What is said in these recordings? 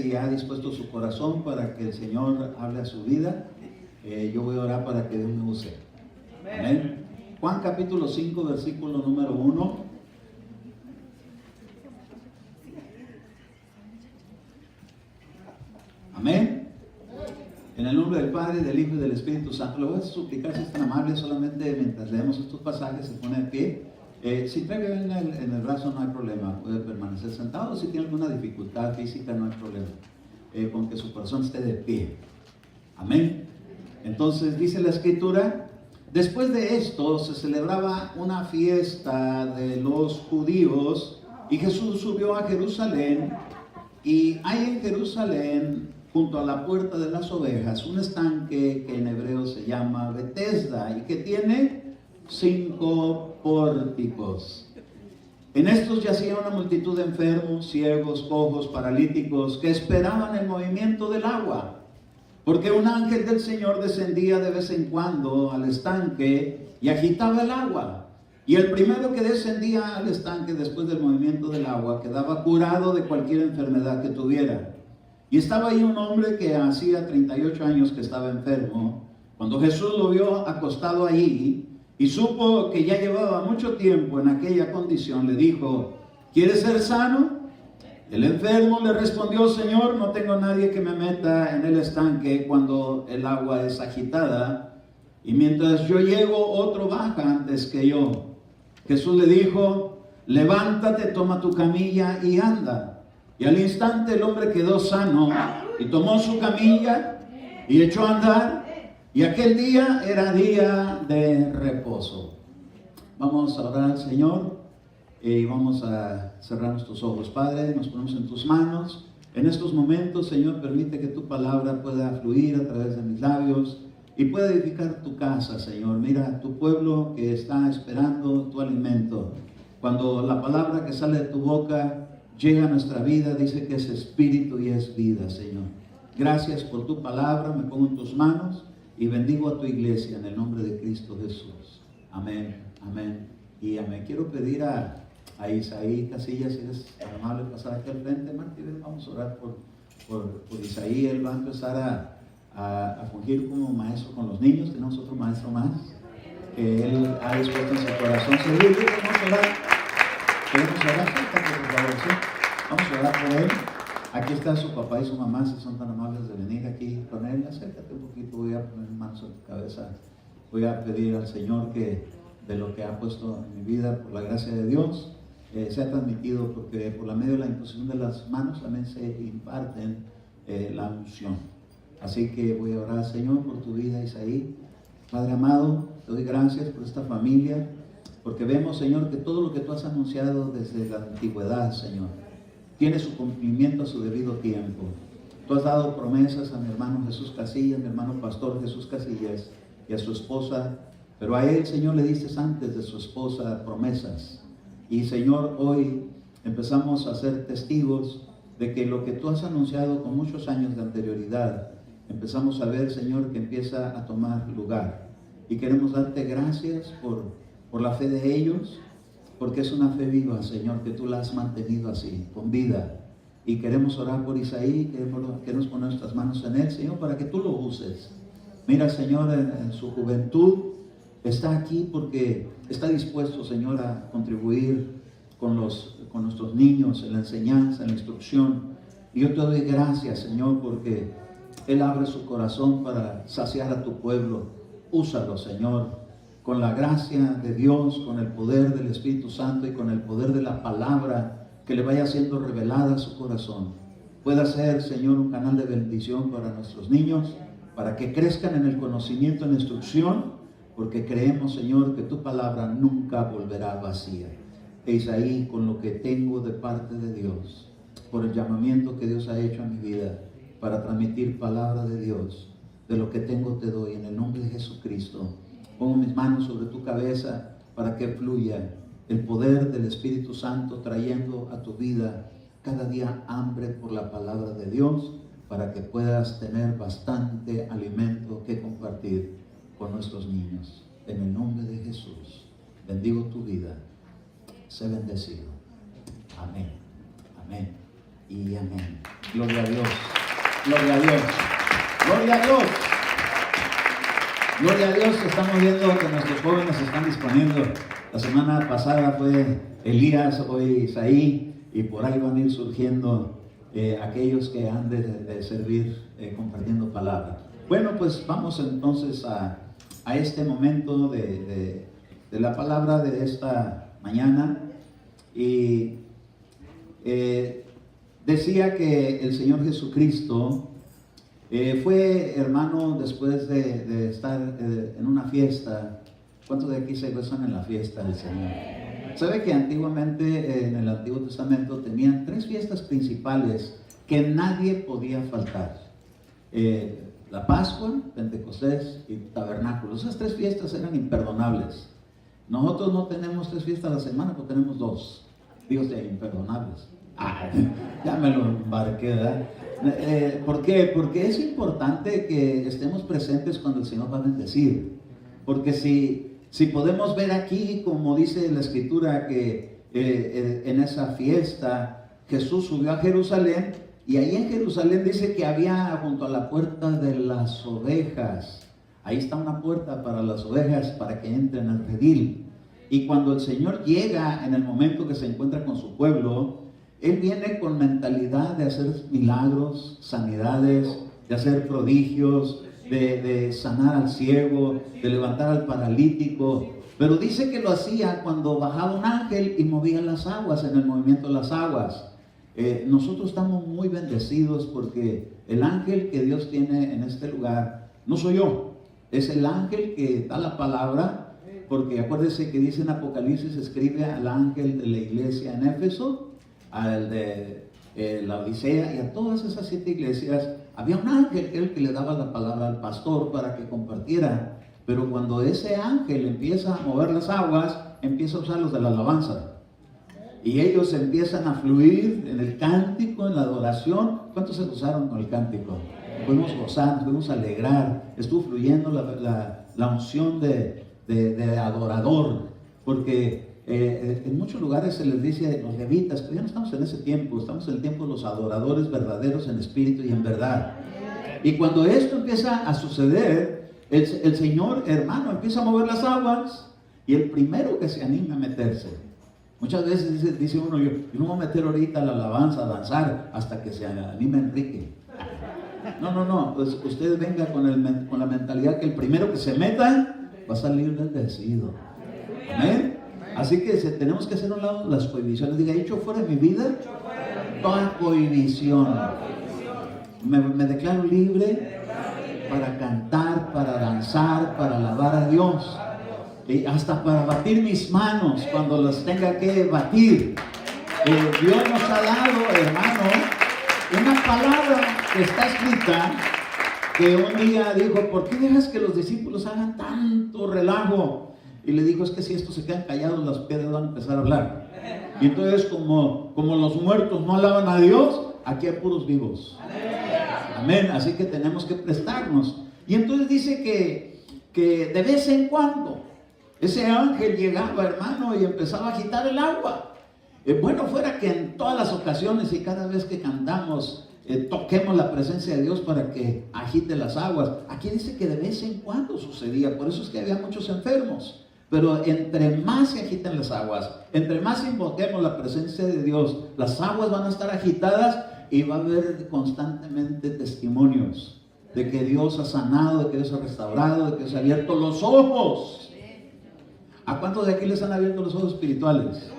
si ha dispuesto su corazón para que el Señor hable a su vida, yo voy a orar para que Dios me use. Amén. Juan capítulo 5, versículo número 1. Amén. En el nombre del Padre, del Hijo y del Espíritu Santo. Le voy a suplicar, si es tan amable, solamente mientras leemos estos pasajes, se pone de pie. Si trae en el brazo no hay problema, puede permanecer sentado. Si tiene alguna dificultad física no hay problema, con que su corazón esté de pie. Amén. Entonces dice la Escritura: después de esto se celebraba una fiesta de los judíos y Jesús subió a Jerusalén, y hay en Jerusalén, junto a la puerta de las ovejas, un estanque que en hebreo se llama Betesda y que tiene 5 pórticos. En estos yacía una multitud de enfermos, ciegos, cojos, paralíticos, que esperaban el movimiento del agua, porque un ángel del Señor descendía de vez en cuando al estanque y agitaba el agua. Y el primero que descendía al estanque después del movimiento del agua quedaba curado de cualquier enfermedad que tuviera. Y estaba ahí un hombre que hacía 38 años que estaba enfermo. Cuando Jesús lo vio acostado ahí y supo que ya llevaba mucho tiempo en aquella condición, le dijo: ¿quieres ser sano? El enfermo le respondió: Señor, no tengo nadie que me meta en el estanque cuando el agua es agitada, y mientras yo llego, otro baja antes que yo. Jesús le dijo: levántate, toma tu camilla y anda. Y al instante el hombre quedó sano y tomó su camilla y echó a andar. Y aquel día era día de reposo. Vamos a orar al Señor y vamos a cerrar nuestros ojos. Padre, nos ponemos en tus manos. En estos momentos, Señor, permite que tu palabra pueda fluir a través de mis labios y pueda edificar tu casa, Señor. Mira, tu pueblo que está esperando tu alimento. Cuando la palabra que sale de tu boca llega a nuestra vida, dice que es espíritu y es vida, Señor. Gracias por tu palabra, me pongo en tus manos y bendigo a tu iglesia en el nombre de Cristo Jesús. Amén, amén y amén. Quiero pedir a Isaí Casillas, si eres tan amable, pasar aquí al frente, Martín. Vamos a orar por Isaí. Él va a empezar a fungir como maestro con los niños. Tenemos otro maestro más que él ha dispuesto en su corazón servirle. Vamos a orar. Queremos orar, por favor, ¿sí? Vamos a orar por él. Aquí está su papá y su mamá, si son tan amables de venir aquí con él. Acércate un poquito, voy a poner manos en tu cabeza. Voy a pedir al Señor que de lo que ha puesto en mi vida, por la gracia de Dios, sea transmitido, porque por la medio de la imposición de las manos también se imparten la unción. Así que voy a orar, Señor, por tu vida, Isaí. Padre amado, te doy gracias por esta familia, porque vemos, Señor, que todo lo que tú has anunciado desde la antigüedad, Señor, tiene su cumplimiento a su debido tiempo. Tú has dado promesas a mi hermano Jesús Casillas, mi hermano pastor Jesús Casillas, y a su esposa, pero a él, Señor, le diste antes de su esposa promesas. Y, Señor, hoy empezamos a ser testigos de que lo que tú has anunciado con muchos años de anterioridad, empezamos a ver, Señor, que empieza a tomar lugar. Y queremos darte gracias por la fe de ellos, porque es una fe viva, Señor, que tú la has mantenido así, con vida. Y queremos orar por Isaí, queremos poner nuestras manos en él, Señor, para que tú lo uses. Mira, Señor, en su juventud está aquí porque está dispuesto, Señor, a contribuir con nuestros niños en la enseñanza, en la instrucción. Y yo te doy gracias, Señor, porque él abre su corazón para saciar a tu pueblo. Úsalo, Señor, con la gracia de Dios, con el poder del Espíritu Santo y con el poder de la palabra que le vaya siendo revelada a su corazón. Pueda ser, Señor, un canal de bendición para nuestros niños, para que crezcan en el conocimiento, en la instrucción, porque creemos, Señor, que tu palabra nunca volverá vacía. E Isaí, con lo que tengo de parte de Dios, por el llamamiento que Dios ha hecho a mi vida, para transmitir palabra de Dios, de lo que tengo te doy, en el nombre de Jesucristo. Pongo mis manos sobre tu cabeza para que fluya el poder del Espíritu Santo, trayendo a tu vida cada día hambre por la palabra de Dios, para que puedas tener bastante alimento que compartir con nuestros niños. En el nombre de Jesús, bendigo tu vida. Sé bendecido. Amén. Amén. y amén. Gloria a Dios. Gloria a Dios. Gloria a Dios. Gloria a Dios. Estamos viendo que nuestros jóvenes se están disponiendo. La semana pasada fue Elías, hoy Isaí, y por ahí van a ir surgiendo aquellos que han de servir compartiendo palabra. Bueno, pues vamos entonces a este momento de la palabra de esta mañana. Y decía que el Señor Jesucristo fue, hermano, después de estar en una fiesta. ¿Cuántos de aquí se gozan en la fiesta del Señor? ¿Sabe que antiguamente en el Antiguo Testamento tenían 3 fiestas principales que nadie podía faltar? La Pascua, Pentecostés y Tabernáculo. Esas 3 fiestas eran imperdonables. Nosotros no tenemos 3 fiestas a la semana, pues tenemos 2. Dios de imperdonables. Ya me lo embarqué, ¿verdad? ¿Por qué? Porque es importante que estemos presentes cuando el Señor va a bendecir. Porque si podemos ver aquí, como dice la Escritura, que en esa fiesta Jesús subió a Jerusalén, y ahí en Jerusalén dice que había junto a la puerta de las ovejas, ahí está una puerta para las ovejas para que entren al redil. Y cuando el Señor llega en el momento que se encuentra con su pueblo, Él viene con mentalidad de hacer milagros, sanidades, de hacer prodigios, de sanar al ciego, de levantar al paralítico. Pero dice que lo hacía cuando bajaba un ángel y movía las aguas, en el movimiento de las aguas. Nosotros estamos muy bendecidos porque el ángel que Dios tiene en este lugar no soy yo, es el ángel que da la palabra. Porque acuérdese que dice en Apocalipsis, escribe al ángel de la iglesia en Éfeso, al de la Odisea y a todas esas 7 iglesias. Había un ángel que era el que le daba la palabra al pastor para que compartiera. Pero cuando ese ángel empieza a mover las aguas, empieza a usar los de la alabanza. Y ellos empiezan a fluir en el cántico, en la adoración. ¿Cuántos se gozaron con el cántico? Pudimos gozar, pudimos alegrar. Estuvo fluyendo la unción de adorador, porque en muchos lugares se les dice los levitas, pero ya no estamos en ese tiempo, estamos en el tiempo de los adoradores verdaderos en espíritu y en verdad. Y cuando esto empieza a suceder, el Señor, hermano, empieza a mover las aguas, y el primero que se anima a meterse, muchas veces dice uno, yo no voy a meter ahorita la alabanza, a danzar, hasta que se anime Enrique. No, pues usted venga con la mentalidad que el primero que se meta va a salir bendecido. Amén. Así que tenemos que hacer a un lado las prohibiciones. Diga, hecho fuera de mi vida toda prohibición. Me declaro libre para cantar, para danzar, para alabar a Dios, y hasta para batir mis manos cuando las tenga que batir. Dios nos ha dado, hermano, una palabra que está escrita, que un día dijo, ¿por qué dejas que los discípulos hagan tanto relajo? Y le dijo, es que si estos se quedan callados, las piedras van a empezar a hablar. Y entonces, como los muertos no alaban a Dios, aquí hay puros vivos. Amén. Así que tenemos que prestarnos. Y entonces dice que de vez en cuando ese ángel llegaba, hermano, y empezaba a agitar el agua. Bueno fuera que en todas las ocasiones y cada vez que cantamos, toquemos la presencia de Dios para que agite las aguas. Aquí dice que de vez en cuando sucedía, por eso es que había muchos enfermos. Pero entre más se agiten las aguas, entre más invoquemos la presencia de Dios, las aguas van a estar agitadas y va a haber constantemente testimonios de que Dios ha sanado, de que Dios ha restaurado, de que Dios ha abierto los ojos. ¿A cuántos de aquí les han abierto los ojos espirituales?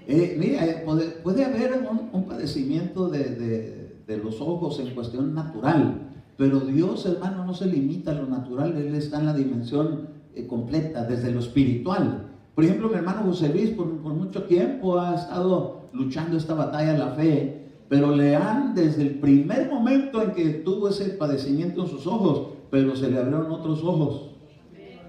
Mira, puede haber un padecimiento de los ojos en cuestión natural, pero Dios, hermano, no se limita a lo natural. Él está en la dimensión completa, desde lo espiritual. Por ejemplo, mi hermano José Luis por mucho tiempo ha estado luchando esta batalla de la fe, pero desde el primer momento en que tuvo ese padecimiento en sus ojos, pero se le abrieron otros ojos,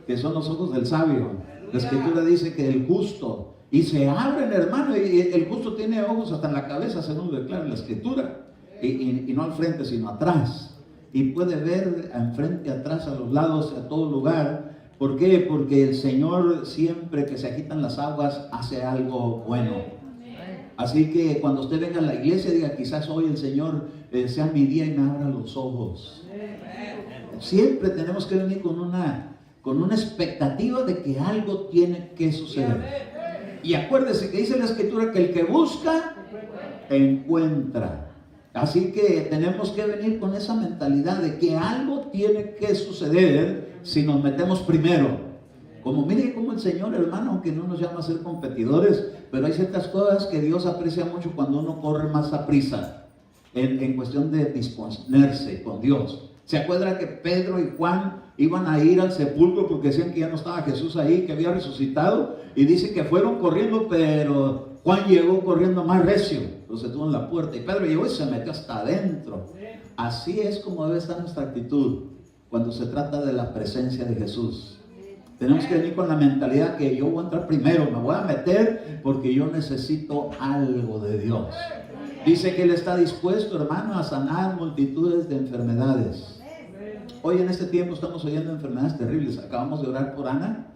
que son los ojos del sabio. La Escritura dice que el justo, y se abren, hermano, y el justo tiene ojos hasta en la cabeza, según lo declara la Escritura, y no al frente, sino atrás, y puede ver enfrente, atrás, a los lados, a todo lugar. ¿Por qué? Porque el Señor, siempre que se agitan las aguas, hace algo bueno. Así que cuando usted venga a la iglesia, diga, quizás hoy el Señor sea mi día y me abra los ojos. Siempre tenemos que venir con una expectativa de que algo tiene que suceder. Y acuérdese que dice la Escritura que el que busca, encuentra. Así que tenemos que venir con esa mentalidad de que algo tiene que suceder si nos metemos primero. Como mire como el Señor, hermano, aunque no nos llama a ser competidores, pero hay ciertas cosas que Dios aprecia mucho cuando uno corre más a prisa en cuestión de disponerse con Dios. ¿Se acuerdan que Pedro y Juan iban a ir al sepulcro porque decían que ya no estaba Jesús ahí, que había resucitado? Y dice que fueron corriendo, pero Juan llegó corriendo más recio, lo se tuvo en la puerta, y Pedro llegó y se metió hasta adentro. Así es como debe estar nuestra actitud cuando se trata de la presencia de Jesús. Tenemos que venir con la mentalidad que yo voy a entrar primero, me voy a meter porque yo necesito algo de Dios. Dice que Él está dispuesto, hermano, a sanar multitudes de enfermedades. Hoy en este tiempo estamos oyendo enfermedades terribles. Acabamos de orar por Ana.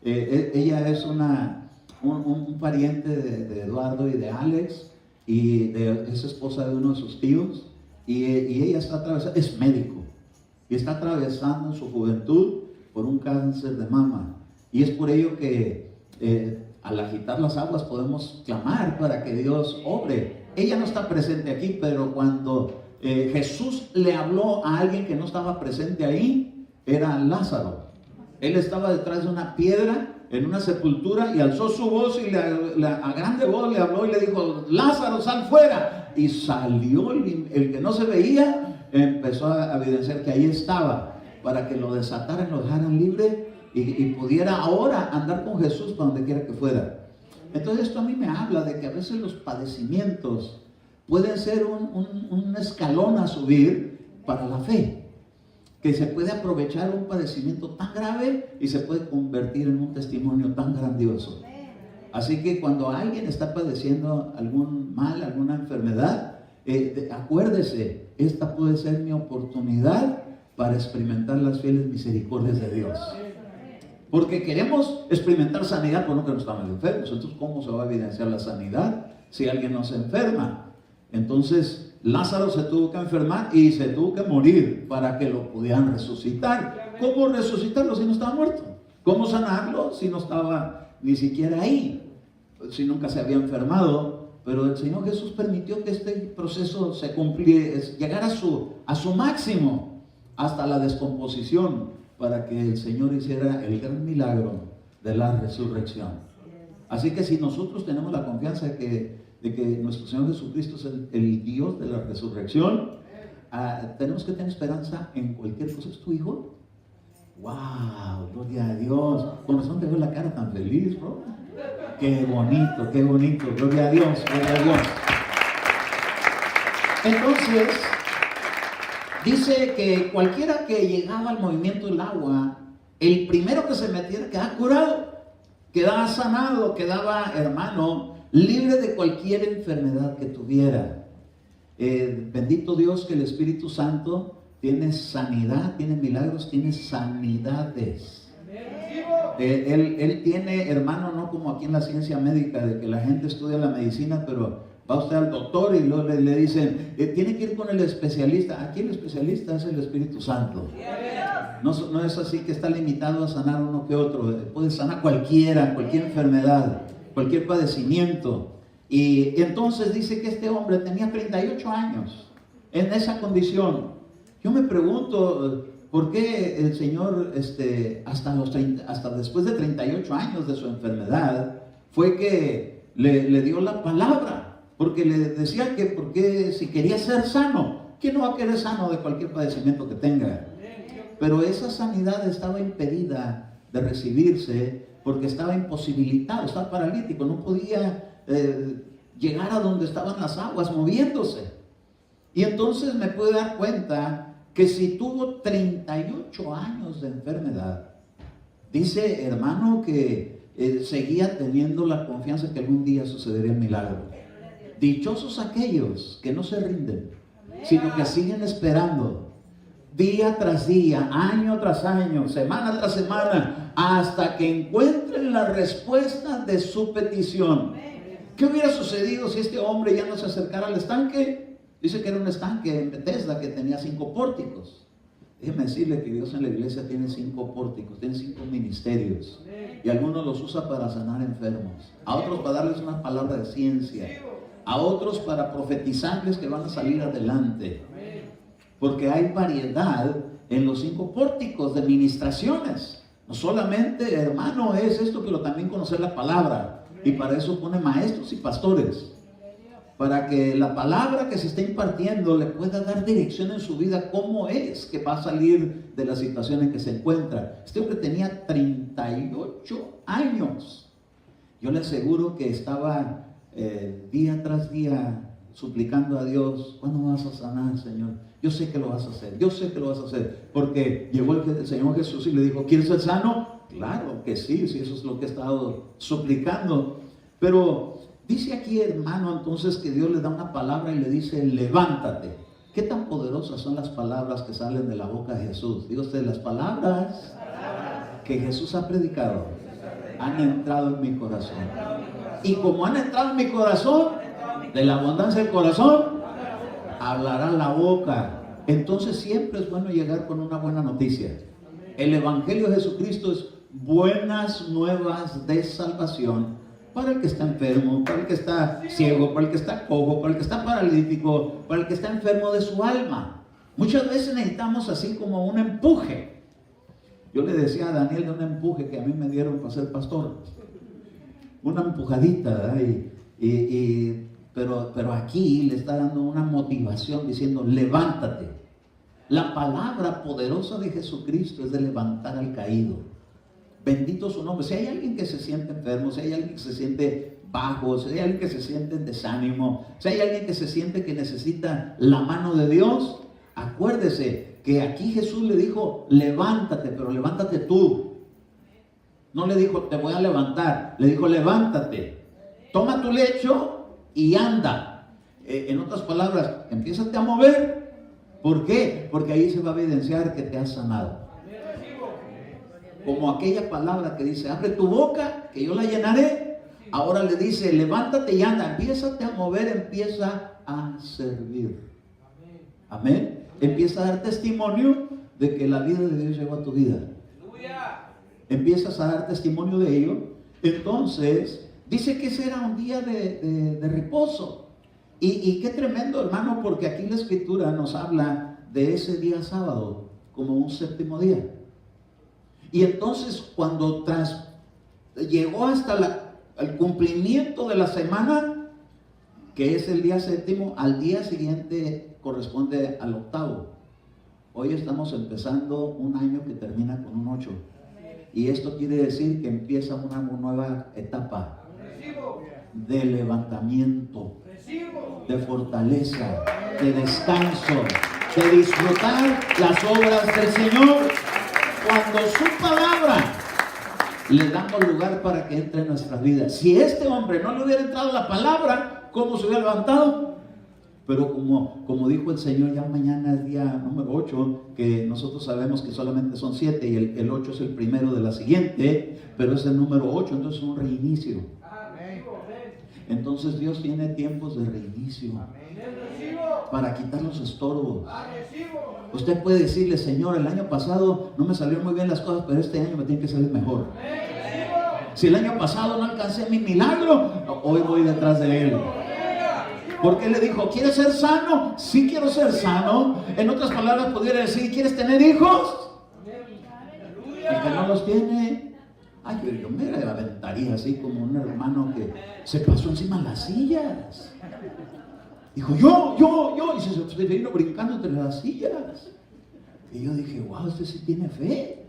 Ella es un pariente de Eduardo y de Alex, y es esposa de uno de sus tíos. Y ella está atravesando, es médico, y está atravesando en su juventud por un cáncer de mama. Y es por ello que al agitar las aguas podemos clamar para que Dios obre. Ella no está presente aquí, pero cuando Jesús le habló a alguien que no estaba presente ahí, era Lázaro. Él estaba detrás de una piedra en una sepultura y alzó su voz y a grande voz le habló y le dijo: Lázaro, sal fuera. Y salió el que no se veía, empezó a evidenciar que ahí estaba, para que lo desataran, lo dejaran libre y pudiera ahora andar con Jesús para donde quiera que fuera. Entonces esto a mí me habla de que a veces los padecimientos pueden ser un escalón a subir para la fe, que se puede aprovechar un padecimiento tan grave y se puede convertir en un testimonio tan grandioso. Así que cuando alguien está padeciendo algún mal, alguna enfermedad, acuérdese, esta puede ser mi oportunidad para experimentar las fieles misericordias de Dios. Porque queremos experimentar sanidad, pero no que no estamos enfermos. Entonces, ¿cómo se va a evidenciar la sanidad si alguien no se enferma? Entonces, Lázaro se tuvo que enfermar y se tuvo que morir para que lo pudieran resucitar. ¿Cómo resucitarlo si no estaba muerto? ¿Cómo sanarlo si no estaba ni siquiera ahí? Si nunca se había enfermado. Pero el Señor Jesús permitió que este proceso se cumpliera, llegara a su máximo, hasta la descomposición, para que el Señor hiciera el gran milagro de la resurrección. Así que si nosotros tenemos la confianza de que nuestro Señor Jesucristo es el Dios de la resurrección, tenemos que tener esperanza en cualquier cosa. ¿Es tu hijo? ¡Wow! Gloria a Dios. Con razón te veo la cara tan feliz, bro. ¡Qué bonito, qué bonito! Gloria a Dios, gloria a Dios. Entonces, dice que cualquiera que llegaba al movimiento del agua, el primero que se metiera quedaba curado, quedaba sanado, quedaba, hermano, libre de cualquier enfermedad que tuviera. Bendito Dios que el Espíritu Santo tiene sanidad, tiene milagros, tiene sanidades. Él tiene, hermano, no como aquí en la ciencia médica, de que la gente estudia la medicina, pero va usted al doctor y luego le dicen, tiene que ir con el especialista. Aquí el especialista es el Espíritu Santo. No es así que está limitado a sanar uno que otro. Puede sanar cualquier enfermedad, cualquier padecimiento. Y entonces dice que este hombre tenía 38 años en esa condición. Yo me pregunto, ¿por qué el Señor hasta después de 38 años de su enfermedad fue que le dio la palabra? Porque le decía que porque si quería ser sano, ¿quién no va a querer sano de cualquier padecimiento que tenga? Pero esa sanidad estaba impedida de recibirse porque estaba imposibilitado, estaba paralítico, no podía llegar a donde estaban las aguas moviéndose. Y entonces me pude dar cuenta que si tuvo 38 años de enfermedad, dice, hermano, que seguía teniendo la confianza que algún día sucedería el milagro. Dichosos aquellos que no se rinden, sino que siguen esperando día tras día, año tras año, semana tras semana, hasta que encuentren la respuesta de su petición. ¿Qué hubiera sucedido si este hombre ya no se acercara al estanque? Dice que era un estanque en Bethesda que tenía 5 pórticos. Déjeme decirle que Dios en la iglesia tiene 5 pórticos, tiene 5 ministerios. Y algunos los usa para sanar enfermos, a otros para darles una palabra de ciencia, a otros para profetizarles que van a salir adelante. Porque hay variedad en los 5 pórticos de ministraciones. No solamente, hermano, es esto, pero también conocer la palabra. Y para eso pone maestros y pastores, para que la palabra que se está impartiendo le pueda dar dirección en su vida, cómo es que va a salir de la situación en que se encuentra. Este hombre tenía 38 años. Yo le aseguro que estaba día tras día suplicando a Dios: ¿cuándo vas a sanar, Señor? Yo sé que lo vas a hacer, yo sé que lo vas a hacer. Porque llegó el Señor Jesús y le dijo: ¿quieres ser sano? Claro que sí, sí, eso es lo que he estado suplicando. Pero dice aquí, hermano, entonces que Dios le da una palabra y le dice: levántate. ¿Qué tan poderosas son las palabras que salen de la boca de Jesús? Digo usted, las palabras que Jesús ha predicado han entrado en mi corazón. Y como han entrado en mi corazón, de la abundancia del corazón hablará la boca. Entonces siempre es bueno llegar con una buena noticia. El Evangelio de Jesucristo es buenas nuevas de salvación para el que está enfermo, para el que está ciego, para el que está cojo, para el que está paralítico, para el que está enfermo de su alma. Muchas veces necesitamos así como un empuje. Yo le decía a Daniel de un empuje que a mí me dieron para ser pastor. Una empujadita, ¿verdad? Pero aquí le está dando una motivación diciendo: levántate. La palabra poderosa de Jesucristo es de levantar al caído. Bendito su nombre. Si hay alguien que se siente enfermo, si hay alguien que se siente bajo, si hay alguien que se siente en desánimo, si hay alguien que se siente que necesita la mano de Dios, acuérdese que aquí Jesús le dijo: levántate, pero levántate tú. No le dijo: te voy a levantar, le dijo: levántate, toma tu lecho y anda. En otras palabras, empiézate a mover. ¿Por qué? Porque ahí se va a evidenciar que te has sanado. Como aquella palabra que dice: abre tu boca, que yo la llenaré. Ahora le dice: levántate y anda, empiézate a mover, empieza a servir. Amén. Empieza a dar testimonio de que la vida de Dios llegó a tu vida. Empiezas a dar testimonio de ello. Entonces dice que ese era un día de reposo. Y qué tremendo, hermano, porque aquí la Escritura nos habla de ese día sábado como un séptimo día. Y entonces cuando llegó hasta el cumplimiento de la semana, que es el día séptimo, al día siguiente corresponde al octavo. Hoy estamos empezando un año que termina con un 8. Y esto quiere decir que empieza una nueva etapa de levantamiento, de fortaleza, de descanso, de disfrutar las obras del Señor. Cuando su palabra le damos lugar para que entre en nuestras vidas. Si este hombre no le hubiera entrado la palabra, ¿cómo se hubiera levantado? Pero como dijo el Señor, ya mañana es día número 8, que nosotros sabemos que solamente son 7 y el 8 es el primero de la siguiente, pero es el número 8, entonces es un reinicio. Entonces Dios tiene tiempos de reinicio para quitar los estorbos. Usted puede decirle: Señor, el año pasado no me salieron muy bien las cosas, pero este año me tiene que salir mejor. Si el año pasado no alcancé mi milagro, hoy voy detrás de él. Porque le dijo: ¿quieres ser sano? Sí, quiero ser sano. En otras palabras pudiera decir: ¿quieres tener hijos? El que no los tiene, ay, yo me aventaría así como un hermano que se pasó encima de las sillas. Dijo: yo, y se vino brincando entre las sillas. Y yo dije: wow, este sí tiene fe,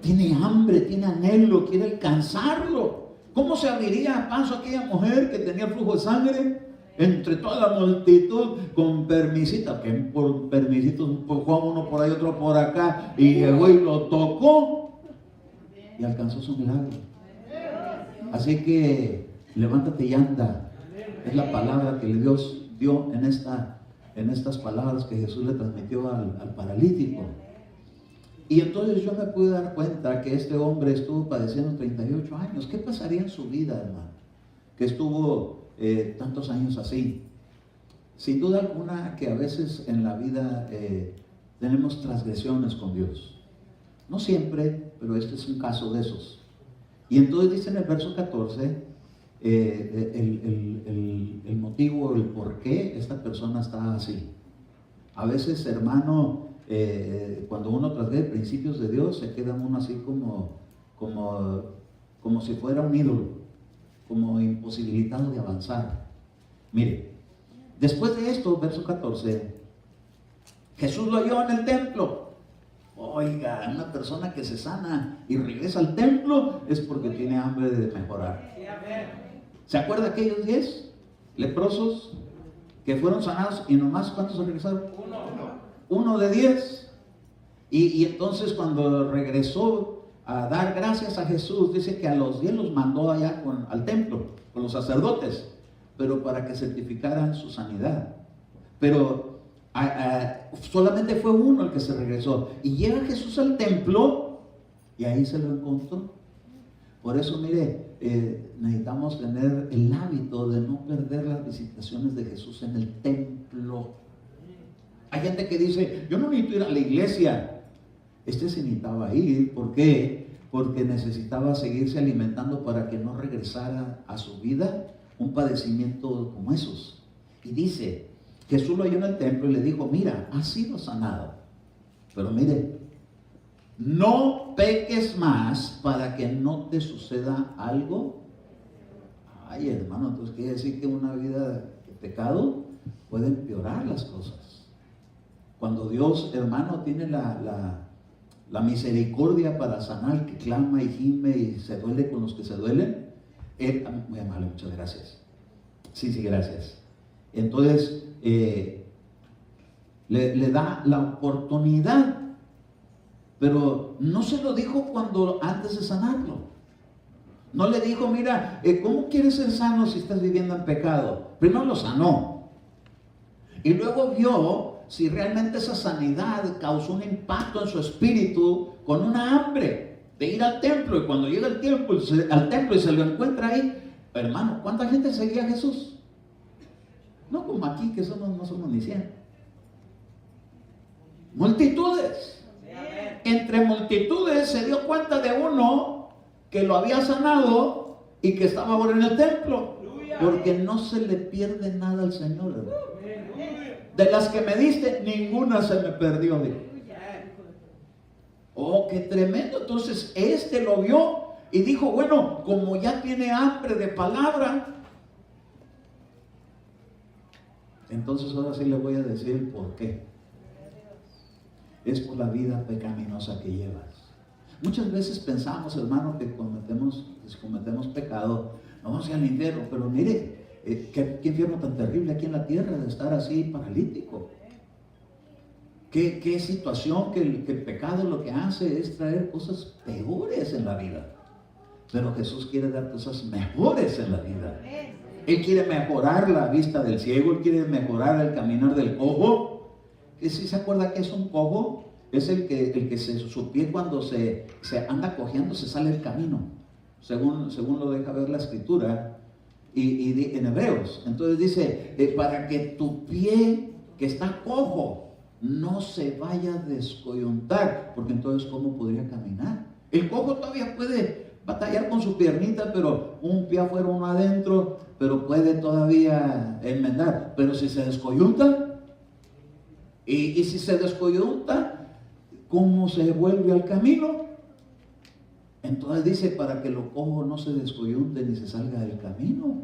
tiene hambre, tiene anhelo, quiere alcanzarlo. ¿Cómo se abriría paso aquella mujer que tenía flujo de sangre entre toda la multitud con permisita? Que por permisito empujó a uno por ahí, otro por acá, y llegó y lo tocó y alcanzó su milagro. Así que levántate y anda. Es la palabra que Dios dio en estas palabras que Jesús le transmitió al paralítico. Y entonces yo me pude dar cuenta que este hombre estuvo padeciendo 38 años. ¿Qué pasaría en su vida, hermano? Que estuvo tantos años así. Sin duda alguna que a veces en la vida tenemos transgresiones con Dios. No siempre, pero este es un caso de esos. Y entonces dice en el verso 14 el motivo, el por qué esta persona está así. A veces, hermano, cuando uno transgrede principios de Dios, se queda uno así como si fuera un ídolo, como imposibilitado de avanzar. Mire, después de esto, verso 14, Jesús lo halló en el templo. Oiga, una persona que se sana y regresa al templo es porque tiene hambre de mejorar. ¿Se acuerda aquellos 10 leprosos que fueron sanados y nomás cuántos regresaron? Uno de 10. Y entonces cuando regresó a dar gracias a Jesús, dice que a los 10 los mandó allá al templo, con los sacerdotes, pero para que certificaran su sanidad. Pero solamente fue uno el que se regresó. Y llega Jesús al templo y ahí se lo encontró. Por eso, mire, necesitamos tener el hábito de no perder las visitaciones de Jesús en el templo. Hay gente que dice, yo no necesito ir a la iglesia. Este se necesitaba ir. ¿Por qué? Porque necesitaba seguirse alimentando para que no regresara a su vida un padecimiento como esos. Y dice, Jesús lo halló en el templo y le dijo, mira, has sido sanado. Pero mire, no peques más para que no te suceda algo. Ay, hermano, entonces quiere decir que una vida de pecado puede empeorar las cosas. Cuando Dios, hermano, tiene la misericordia para sanar al que clama y gime y se duele con los que se duelen, muy amable, muchas gracias. Sí, gracias. Entonces, le da la oportunidad, pero no se lo dijo antes de sanarlo. No le dijo, mira, ¿cómo quieres ser sano si estás viviendo en pecado? Primero lo sanó. Y luego vio si realmente esa sanidad causó un impacto en su espíritu con una hambre de ir al templo. Y cuando llega al templo y se lo encuentra ahí, hermano, ¿cuánta gente seguía a Jesús? No como aquí, que no somos ni 100. Multitudes. Entre multitudes se dio cuenta de uno que lo había sanado y que estaba ahora en el templo. Porque no se le pierde nada al Señor, hermano. De las que me diste, ninguna se me perdió. Oh, qué tremendo. Entonces este lo vio y dijo, bueno, como ya tiene hambre de palabra, entonces ahora sí le voy a decir por qué. Es por la vida pecaminosa que llevas. Muchas veces pensamos, hermano, que si cometemos pecado, no vamos a ir al infierno. Pero mire, ¿qué infierno tan terrible aquí en la tierra de estar así paralítico? ¿Qué situación que el pecado lo que hace es traer cosas peores en la vida? Pero Jesús quiere dar cosas mejores en la vida. Él quiere mejorar la vista del ciego, Él quiere mejorar el caminar del cojo. ¿Que si se acuerda que es un cojo? Es el que su pie cuando se anda cojeando se sale del camino, según lo deja ver la escritura y en Hebreos. Entonces dice, para que tu pie que está cojo no se vaya a descoyuntar, porque entonces ¿cómo podría caminar? El cojo todavía puede batallar con su piernita, pero un pie afuera, uno adentro, pero puede todavía enmendar. Pero si se descoyunta, y si se descoyunta, ¿cómo se vuelve al camino? Entonces dice, para que lo cojo no se descoyunte ni se salga del camino.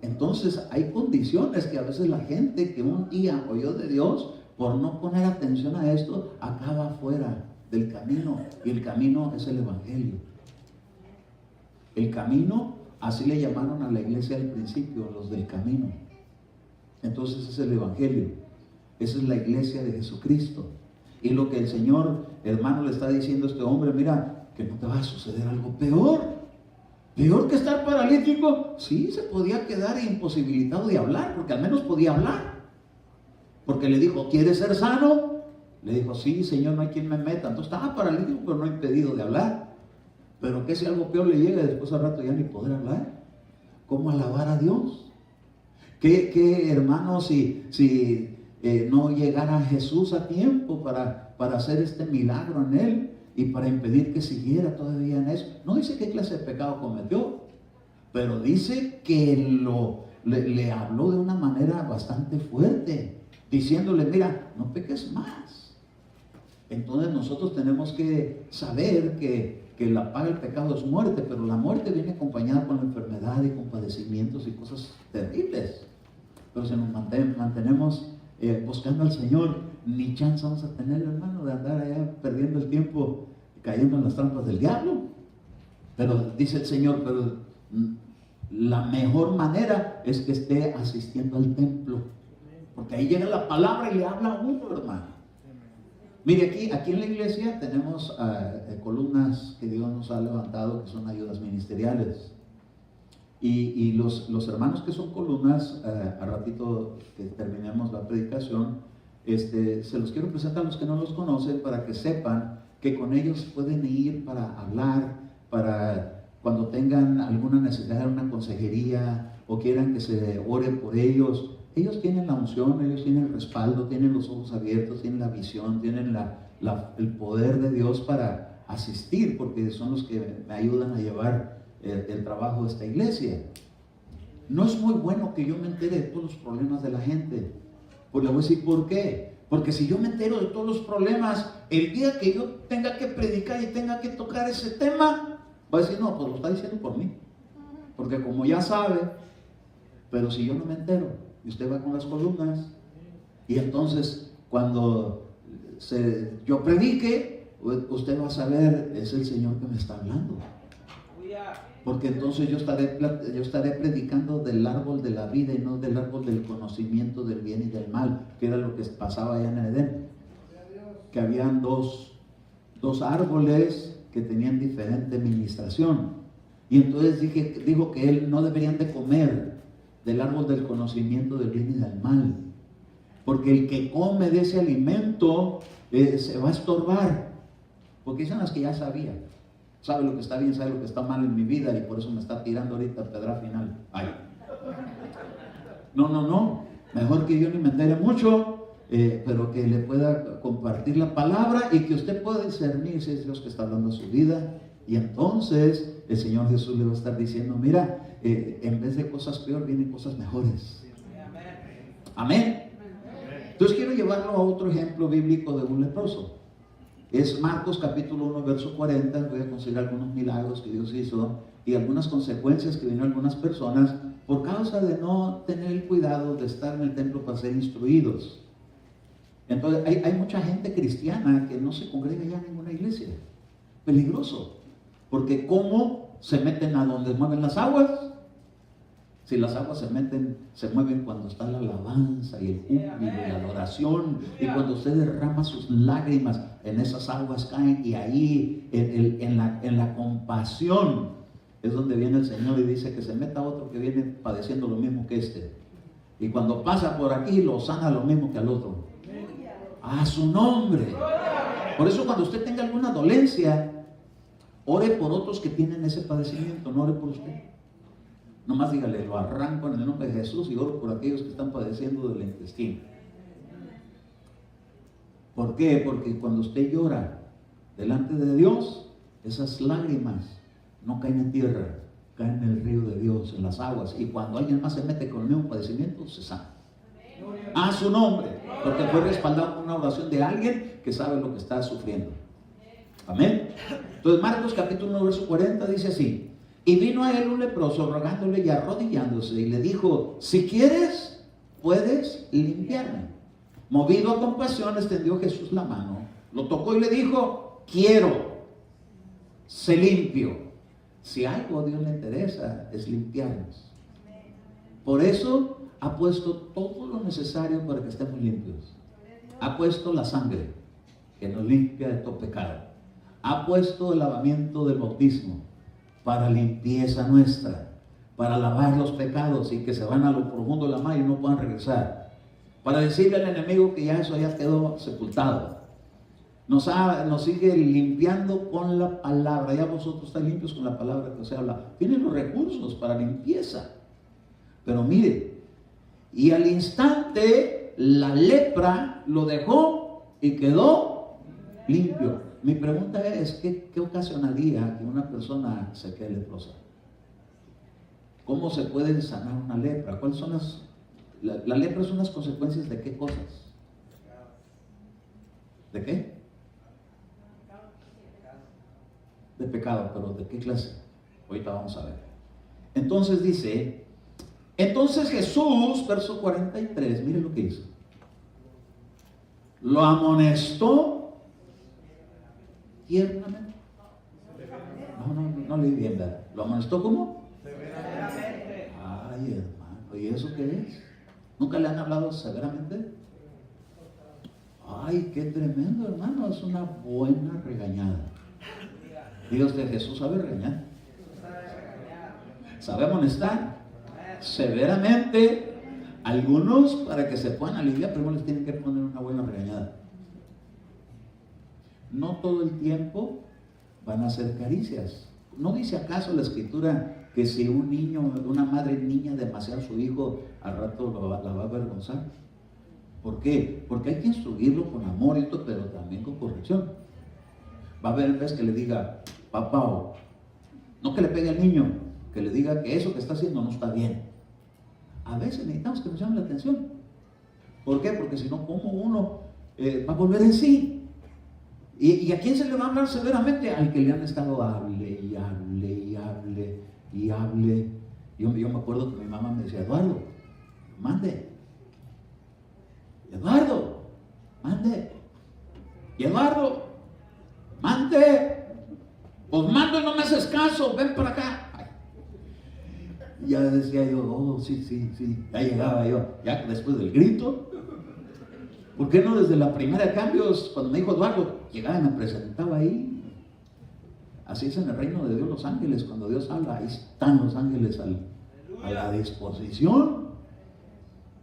Entonces hay condiciones que a veces la gente que un día oyó de Dios, por no poner atención a esto, acaba fuera del camino. Y el camino es el Evangelio. El camino, así le llamaron a la iglesia al principio, los del camino. Entonces es el Evangelio. Esa es la iglesia de Jesucristo. Y lo que el Señor, hermano, le está diciendo a este hombre, mira, que no te va a suceder algo peor. Peor que estar paralítico. Sí, se podía quedar imposibilitado de hablar, porque al menos podía hablar. Porque le dijo, ¿quieres ser sano? Le dijo, sí, Señor, no hay quien me meta. Entonces estaba paralítico, pero no impedido de hablar. Pero que si algo peor le llega, después al rato ya ni poder hablar. ¿Cómo alabar a Dios? ¿Qué hermano, si no llegara Jesús a tiempo para hacer este milagro en él y para impedir que siguiera todavía en eso? No dice qué clase de pecado cometió, pero dice que le habló de una manera bastante fuerte, diciéndole, mira, no peques más. Entonces nosotros tenemos que saber que la paga del pecado es muerte, pero la muerte viene acompañada con la enfermedad y con padecimientos y cosas terribles. Pero si nos mantenemos buscando al Señor, ni chance vamos a tener, hermano, de andar allá perdiendo el tiempo, cayendo en las trampas del diablo. Pero dice el Señor, pero la mejor manera es que esté asistiendo al templo, porque ahí llega la palabra y le habla a uno, hermano. Mire, aquí en la iglesia tenemos columnas que Dios nos ha levantado, que son ayudas ministeriales. Y los hermanos que son columnas, a ratito que terminemos la predicación, se los quiero presentar a los que no los conocen, para que sepan que con ellos pueden ir para hablar, para cuando tengan alguna necesidad de una consejería o quieran que se ore por ellos. Ellos tienen la unción, ellos tienen el respaldo, tienen los ojos abiertos, tienen la visión, tienen el poder de Dios para asistir, porque son los que me ayudan a llevar el trabajo de esta iglesia. No es muy bueno que yo me entere de todos los problemas de la gente. Pues le voy a decir por qué. Porque si yo me entero de todos los problemas, el día que yo tenga que predicar y tenga que tocar ese tema, va a decir, no, pues lo está diciendo por mí. Porque como ya sabe, pero si yo no me entero, y usted va con las columnas, y entonces cuando yo predique, usted va a saber, es el Señor que me está hablando. Porque entonces yo estaré predicando del árbol de la vida y no del árbol del conocimiento del bien y del mal, que era lo que pasaba allá en Edén. Que habían dos árboles que tenían diferente administración. Y entonces dijo que él no deberían de comer del árbol del conocimiento del bien y del mal, porque el que come de ese alimento se va a estorbar, porque son las que ya sabía, sabe lo que está bien, sabe lo que está mal en mi vida, y por eso me está tirando ahorita pedra final. Ay, no, mejor que yo ni me entere mucho, pero que le pueda compartir la palabra y que usted pueda discernir si es Dios que está hablando a su vida. Y entonces el Señor Jesús le va a estar diciendo, mira, en vez de cosas peores vienen cosas mejores. Amén. Entonces quiero llevarlo a otro ejemplo bíblico de un leproso. Es Marcos capítulo 1 verso 40. Voy a considerar algunos milagros que Dios hizo y algunas consecuencias que vinieron a algunas personas por causa de no tener el cuidado de estar en el templo para ser instruidos. Entonces hay mucha gente cristiana que no se congrega ya en ninguna iglesia. Peligroso. Porque ¿cómo se meten a donde mueven las aguas? Si las aguas se mueven cuando está la alabanza y el júbilo y la adoración, y cuando usted derrama sus lágrimas, en esas aguas caen, y ahí en la compasión es donde viene el Señor y dice que se meta otro que viene padeciendo lo mismo que este. Y cuando pasa por aquí lo sana lo mismo que al otro. A su nombre. Por eso cuando usted tenga alguna dolencia, ore por otros que tienen ese padecimiento, no ore por usted. Nomás dígale, lo arranco en el nombre de Jesús y oro por aquellos que están padeciendo del intestino. ¿Por qué? Porque cuando usted llora delante de Dios, esas lágrimas no caen en tierra, caen en el río de Dios, en las aguas. Y cuando alguien más se mete con el mismo padecimiento, se sana. A su nombre, porque fue respaldado por una oración de alguien que sabe lo que está sufriendo. Amén. Entonces Marcos capítulo 1 verso 40 dice así: y vino a él un leproso rogándole y arrodillándose, y le dijo, si quieres, puedes limpiarme. Movido a compasión, extendió Jesús la mano, lo tocó y le dijo, quiero, sé limpio. Si algo a Dios le interesa, es limpiarnos. Por eso ha puesto todo lo necesario para que estemos limpios. Ha puesto la sangre, que nos limpia de todo pecado. Ha puesto el lavamiento del bautismo, para limpieza nuestra, para lavar los pecados y que se van a lo profundo de la mar y no puedan regresar, para decirle al enemigo que ya eso ya quedó sepultado. Nos sigue limpiando con la palabra. Ya vosotros estáis limpios con la palabra que os habla. Tienen los recursos para limpieza. Pero mire, y al instante la lepra lo dejó y quedó limpio. Mi pregunta es, ¿qué ocasionaría que una persona se quede leprosa? ¿Cómo se puede sanar una lepra? ¿Cuáles son la lepra son las consecuencias de qué cosas? ¿De qué? De pecado, pero ¿de qué clase? Ahorita vamos a ver. Entonces dice, entonces Jesús, verso 43, mire lo que hizo. Lo amonestó tiernamente. No leí bien, ¿verdad? ¿Lo amonestó cómo? Severamente. Ay, hermano, ¿y eso qué es? ¿Nunca le han hablado severamente? Ay, qué tremendo, hermano, es una buena regañada. Diga usted, Jesús sabe regañar. Sabe amonestar severamente. Algunos, para que se puedan aliviar, primero les tienen que poner una buena regañada. No todo el tiempo van a hacer caricias. ¿No dice acaso la Escritura que si un niño, una madre niña demasiado a su hijo, al rato la va a avergonzar? ¿Por qué? Porque hay que instruirlo con amor, pero también con corrección. Va a haber en vez que le diga, papá, no que le pegue al niño, que le diga que eso que está haciendo no está bien. A veces necesitamos que nos llamen la atención. ¿Por qué? Porque si no, ¿cómo uno va a volver en sí? ¿Y a quién se le va a hablar severamente? Al que le han estado hable y hable y hable y hable. Yo me acuerdo que mi mamá me decía, Eduardo, mande. Eduardo, mande. Y Eduardo, mande. Pues mando y no me haces caso, ven para acá. Ay. Ya decía yo, oh, sí. Ya llegaba yo, ya después del grito. ¿Por qué no desde la primera de cambios, cuando me dijo Eduardo, llegaba y me presentaba ahí? Así es en el reino de Dios los ángeles, cuando Dios habla, ahí están los ángeles a la disposición.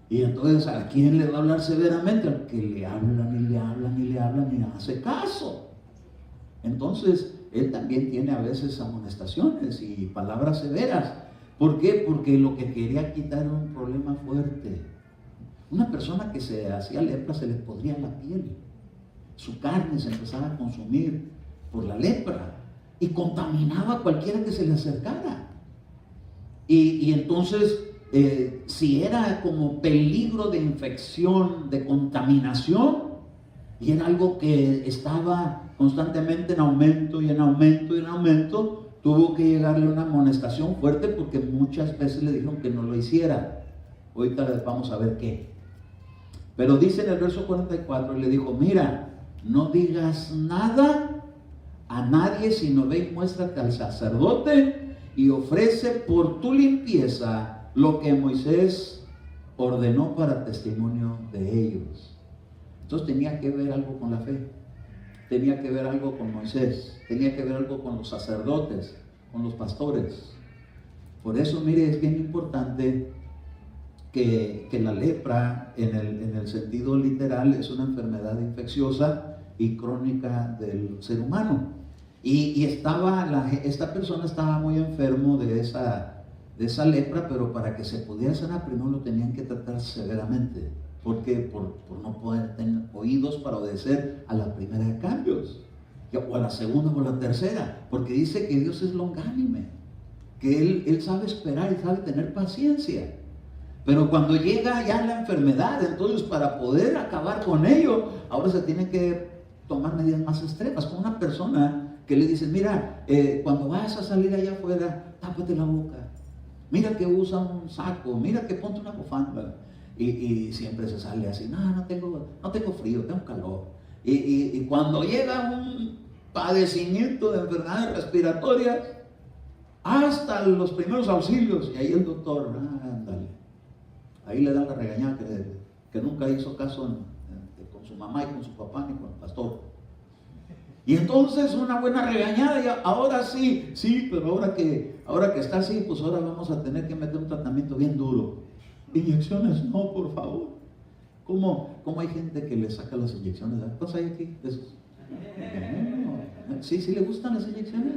Y entonces, ¿a quién le va a hablar severamente? Al que le hablan y le hablan y le hablan y no hace caso. Entonces, él también tiene a veces amonestaciones y palabras severas. ¿Por qué? Porque lo que quería quitar era un problema fuerte. Una persona que se hacía lepra se le podría la piel. Su carne se empezaba a consumir por la lepra y contaminaba a cualquiera que se le acercara. Y entonces, si era como peligro de infección, de contaminación, y era algo que estaba constantemente en aumento y en aumento y en aumento, tuvo que llegarle una amonestación fuerte porque muchas veces le dijeron que no lo hiciera. Ahorita vamos a ver qué. Pero dice en el verso 44, le dijo, mira, no digas nada a nadie, sino ve y muéstrate al sacerdote y ofrece por tu limpieza lo que Moisés ordenó para testimonio de ellos. Entonces tenía que ver algo con la fe, tenía que ver algo con Moisés, tenía que ver algo con los sacerdotes, con los pastores. Por eso, mire, es bien importante que la lepra, en el sentido literal, es una enfermedad infecciosa y crónica del ser humano. Y esta persona estaba muy enfermo de esa lepra, pero para que se pudiera sanar, primero lo tenían que tratar severamente. ¿Por qué? Por no poder tener oídos para obedecer a la primera de cambios, o a la segunda o a la tercera, porque dice que Dios es longánime, que Él sabe esperar y sabe tener paciencia. Pero cuando llega ya la enfermedad, entonces para poder acabar con ello, ahora se tiene que tomar medidas más extremas. Con una persona que le dices, mira, cuando vayas a salir allá afuera, tápate la boca. Mira que usa un saco, mira que ponte una bufanda. Y siempre se sale así, no tengo frío, tengo calor. Y cuando llega un padecimiento de enfermedades respiratorias, hasta los primeros auxilios, y ahí el doctor, ándale. Ahí le dan la regañada que nunca hizo caso con su mamá y con su papá ni con el pastor. Y entonces una buena regañada, y ahora sí, pero ahora que está así, pues ahora vamos a tener que meter un tratamiento bien duro. Inyecciones, no, por favor. ¿Cómo hay gente que le saca las inyecciones? ¿Cuántos hay aquí de esos? ¿Sí le gustan las inyecciones?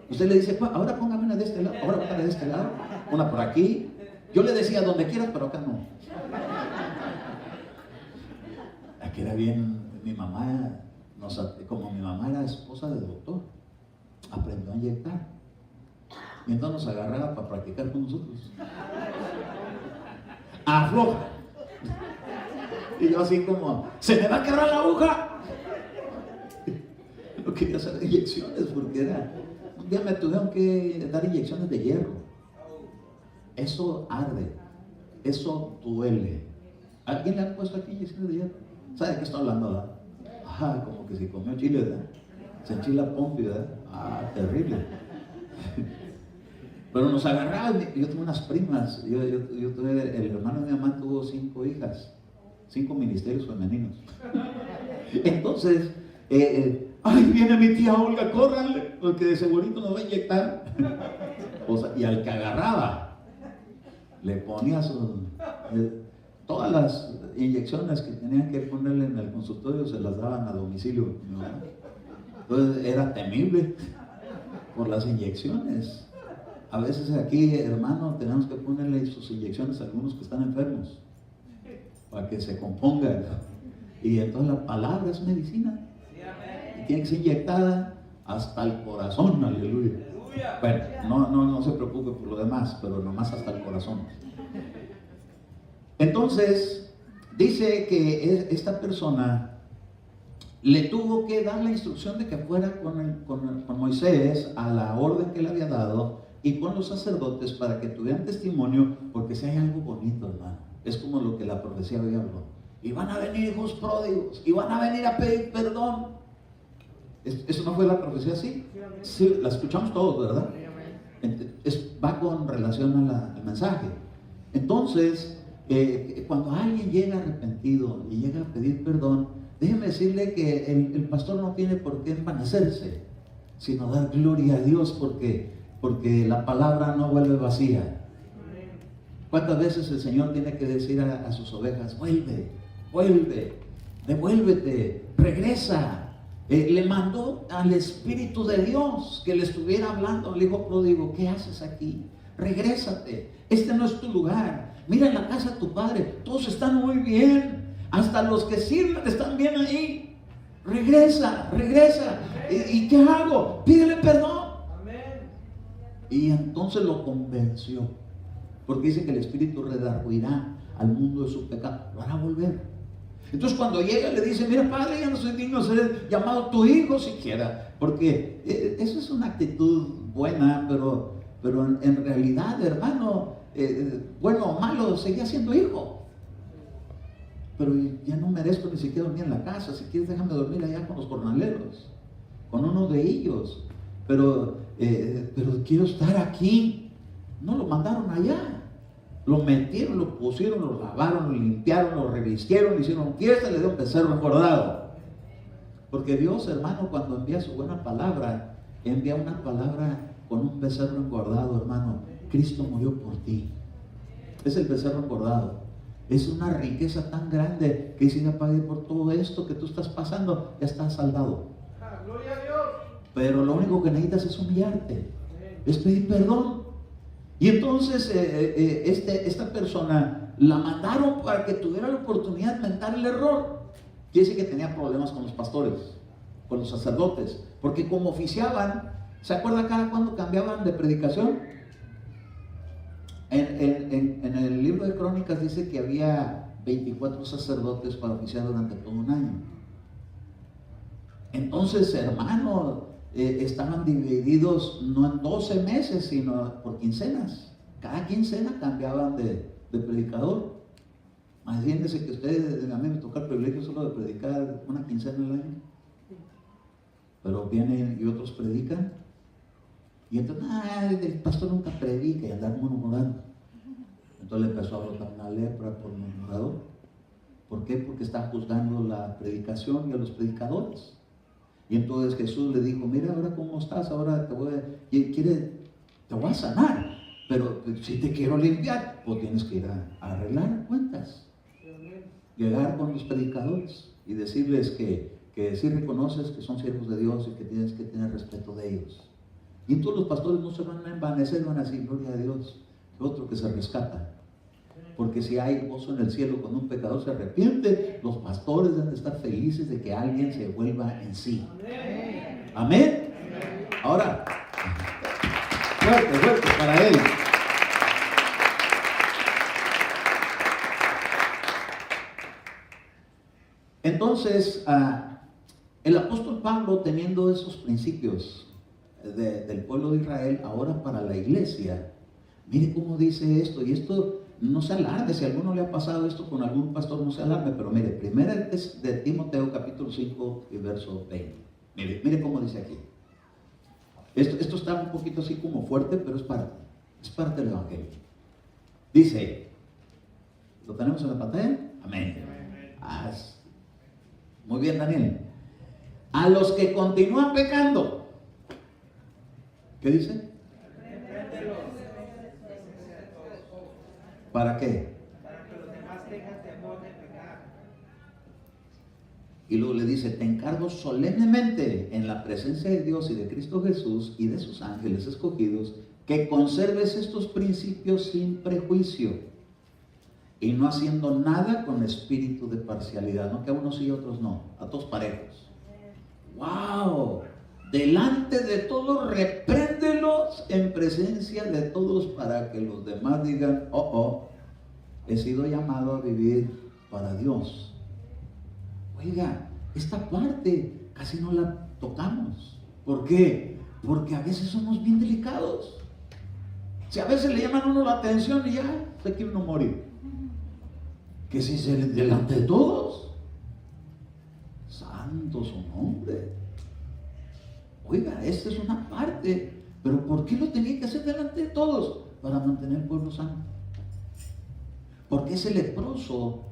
Usted le dice, ahora póngame una de este lado, ahora póngame de este lado, una por aquí. Yo le decía donde quieras, pero acá no. Aquí era bien, mi mamá, como mi mamá era esposa del doctor, aprendió a inyectar. Y entonces nos agarraba para practicar con nosotros. Afloja. Y yo así como, ¡se me va a quebrar la aguja! No quería hacer inyecciones porque un día me tuvieron que dar inyecciones de hierro. Eso arde, eso duele. ¿Alguien le ha puesto aquí inyecciones de hierro? ¿Sabe de qué estoy hablando, verdad? Como que si comió chile, ¿verdad? Se enchila pompi, ¿verdad? Terrible. Pero nos agarraban. Yo tuve unas primas. Yo tuve, el hermano de mi mamá tuvo 5 hijas, 5 ministerios femeninos. Entonces, ¡ay, viene mi tía Olga, córranle! Porque de segurito nos va a inyectar. O sea, y al que agarraba, le ponía todas las inyecciones que tenían que ponerle en el consultorio, se las daban a domicilio. Entonces era temible por las inyecciones. A veces aquí, hermano, tenemos que ponerle sus inyecciones a algunos que están enfermos para que se compongan. Y entonces la palabra es medicina. Y tiene que ser inyectada hasta el corazón, aleluya. Bueno, no se preocupe por lo demás, pero nomás hasta el corazón. Entonces, dice que esta persona le tuvo que dar la instrucción de que fuera con Moisés a la orden que le había dado y con los sacerdotes para que tuvieran testimonio, porque si hay algo bonito, hermano, es como lo que la profecía había hablado. Y van a venir hijos pródigos, y van a venir a pedir perdón. ¿Eso no fue la profecía así? Sí, la escuchamos todos, ¿verdad? Va con relación al mensaje. Entonces, cuando alguien llega arrepentido y llega a pedir perdón, déjeme decirle que el pastor no tiene por qué envanecerse, sino dar gloria a Dios porque la palabra no vuelve vacía. ¿Cuántas veces el Señor tiene que decir a sus ovejas, vuelve, devuélvete, regresa? Le mandó al Espíritu de Dios que le estuviera hablando al hijo pródigo, ¿qué haces aquí? Regrésate, este no es tu lugar. Mira en la casa de tu padre, todos están muy bien, hasta los que sirven están bien ahí. Regresa. ¿Y qué hago? Pídele perdón. Y entonces lo convenció, porque dice que el Espíritu redarguirá al mundo de su pecado, lo hará volver. Entonces cuando llega le dice, mira padre, ya no soy digno de ser llamado tu hijo siquiera, porque eso es una actitud buena, pero en realidad, hermano, bueno o malo, seguía siendo hijo. Pero ya no merezco ni siquiera dormir en la casa, si quieres déjame dormir allá con los jornaleros, con uno de ellos. Pero quiero estar aquí. No lo mandaron allá, lo metieron, lo pusieron, lo lavaron, lo limpiaron, lo revistieron, le hicieron fiesta, le dio un becerro engordado. Porque Dios, hermano, cuando envía su buena palabra, envía una palabra con un becerro engordado, hermano. Cristo murió por ti. Es el becerro engordado. Es una riqueza tan grande que si ya pagué por todo esto que tú estás pasando, ya está saldado. Gloria a Dios. Pero lo único que necesitas es humillarte, es pedir perdón. Y entonces esta persona la mandaron para que tuviera la oportunidad de mentar el error. Quiere decir que tenía problemas con los pastores, con los sacerdotes, porque como oficiaban, ¿se acuerda cada cuando cambiaban de predicación? En el libro de Crónicas dice que había 24 sacerdotes para oficiar durante todo un año. Entonces, hermano, estaban divididos no en 12 meses, sino por quincenas. Cada quincena cambiaban de predicador. Imagínense que ustedes, a mí me toca el privilegio solo de predicar una quincena al año. Pero vienen y otros predican. Y entonces, el pastor nunca predica y andar murmurando. Entonces le empezó a brotar una lepra por murmurador. ¿Por qué? Porque está juzgando la predicación y a los predicadores. Y entonces Jesús le dijo, mira ahora cómo estás, ahora te voy a sanar, pero si te quiero limpiar, pues tienes que ir a arreglar cuentas. Llegar con los predicadores y decirles que sí reconoces que son siervos de Dios y que tienes que tener respeto de ellos. Y entonces los pastores no se van a envanecer, van a decir, gloria a Dios, otro que se rescata. Porque si hay gozo en el cielo cuando un pecador se arrepiente, los pastores deben de estar felices de que alguien se vuelva en sí. Amén. Ahora, fuerte para él. Entonces, el apóstol Pablo, teniendo esos principios del pueblo de Israel, ahora para la iglesia, mire cómo dice esto, y esto no se alarme, si a alguno le ha pasado esto con algún pastor, no se alarme, pero mire, primera es de Timoteo capítulo 5 y verso 20. Mire cómo dice aquí. Esto está un poquito así como fuerte, pero es parte del evangelio. Dice, ¿lo tenemos en la pantalla? Amén. Muy bien, Daniel. A los que continúan pecando, ¿qué dice? ¿Para qué? Para que los demás tengan temor de pecar. Y luego le dice, te encargo solemnemente en la presencia de Dios y de Cristo Jesús y de sus ángeles escogidos, que conserves estos principios sin prejuicio y no haciendo nada con espíritu de parcialidad, no que a unos sí y a otros no, a todos parejos. ¡Wow! Delante de todos, repréndelos en presencia de todos para que los demás digan, he sido llamado a vivir para Dios. Oiga, esta parte casi no la tocamos. ¿Por qué? Porque a veces somos bien delicados. Si a veces le llaman a uno la atención y ya se quiere uno morir. Que si se delante de todos, santo su nombre. Oiga, esta es una parte, pero ¿por qué lo tenía que hacer delante de todos? Para mantener el pueblo sano. Porque ese leproso,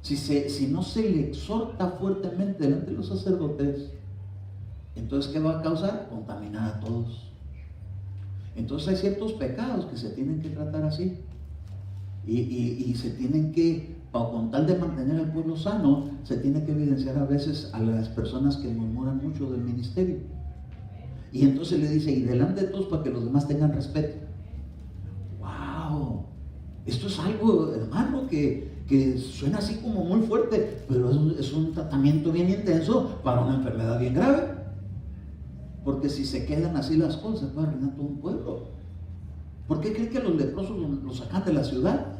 si no se le exhorta fuertemente delante de los sacerdotes, entonces ¿qué va a causar? Contaminar a todos. Entonces hay ciertos pecados que se tienen que tratar así. Y se tienen que, con tal de mantener al pueblo sano, se tiene que evidenciar a veces a las personas que murmuran mucho del ministerio. Y entonces le dice, y delante de todos para que los demás tengan respeto. ¡Wow! Esto es algo, hermano, que suena así como muy fuerte, pero es un tratamiento bien intenso para una enfermedad bien grave. Porque si se quedan así las cosas, se puede arruinar todo un pueblo. ¿Por qué cree que los leprosos los sacan de la ciudad?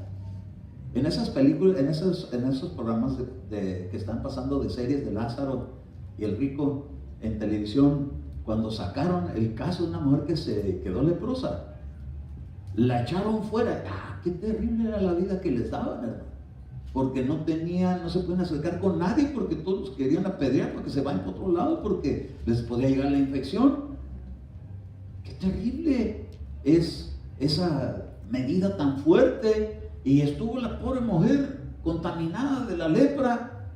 En esas películas, en esos programas que están pasando de series de Lázaro y el rico en televisión, cuando sacaron el caso de una mujer que se quedó leprosa, la echaron fuera. Qué terrible era la vida que les daban, hermano. Porque no se pueden acercar con nadie, porque todos querían apedrear, porque se van por otro lado, porque les podía llegar la infección. Qué terrible es esa medida tan fuerte. Y estuvo la pobre mujer contaminada de la lepra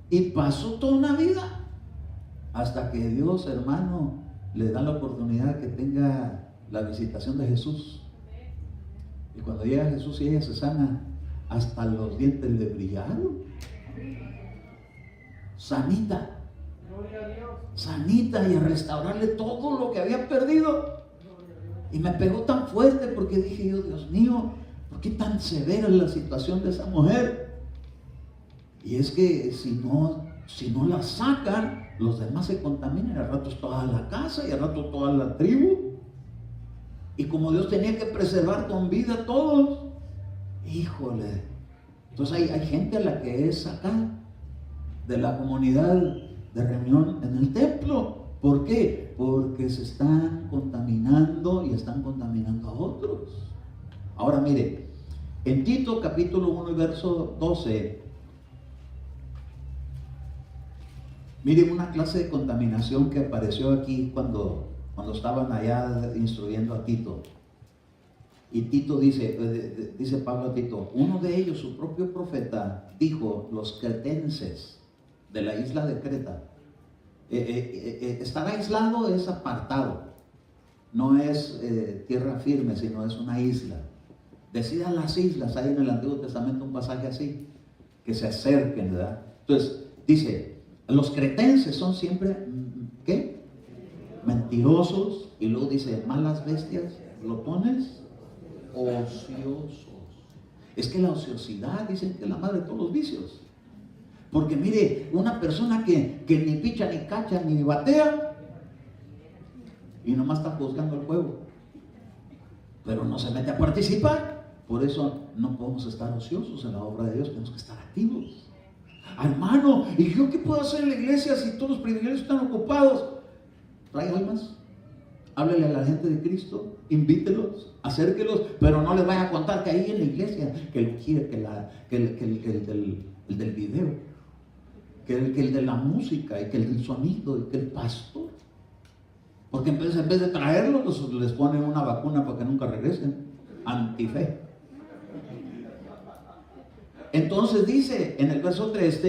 y pasó toda una vida hasta que Dios, hermano, le da la oportunidad que tenga la visitación de Jesús. Y cuando llega Jesús y ella se sana, hasta los dientes le brillaron. Sanita. Sanita, y a restaurarle todo lo que había perdido. Y me pegó tan fuerte porque dije yo, Dios mío, ¿por qué tan severa es la situación de esa mujer? Y es que si no la sacan, los demás se contaminan, al rato es toda la casa y al rato toda la tribu. Y como Dios tenía que preservar con vida a todos, híjole. Entonces hay gente a la que es sacada de la comunidad de reunión en el templo. ¿Por qué? Porque se están contaminando y están contaminando a otros. Ahora mire, en Tito capítulo 1 y verso 12, miren una clase de contaminación que apareció aquí cuando estaban allá instruyendo a Tito. Y Tito dice Pablo a Tito, uno de ellos, su propio profeta, dijo, los cretenses de la isla de Creta, estar aislado es apartado, no es tierra firme, sino es una isla. Decidan las islas, hay en el Antiguo Testamento un pasaje así, que se acerquen, ¿verdad? Entonces, dice, los cretenses son siempre, ¿qué? Mentirosos, y luego dice, malas bestias, glotones, ociosos. Es que la ociosidad dicen que es la madre de todos los vicios. Porque mire, una persona que ni picha, ni cacha, ni batea, y nomás está juzgando el juego, pero no se mete a participar. Por eso no podemos estar ociosos en la obra de Dios, tenemos que estar activos. Hermano, ¿y yo qué puedo hacer en la iglesia si todos los privilegios están ocupados? Trae almas, háblele a la gente de Cristo, invítelos, acérquelos, pero no les vaya a contar que ahí en la iglesia, que el del video, que el de la música, y que el del sonido, y que el pastor. Porque en vez de traerlos, les ponen una vacuna para que nunca regresen. Antife. Entonces dice en el verso 3,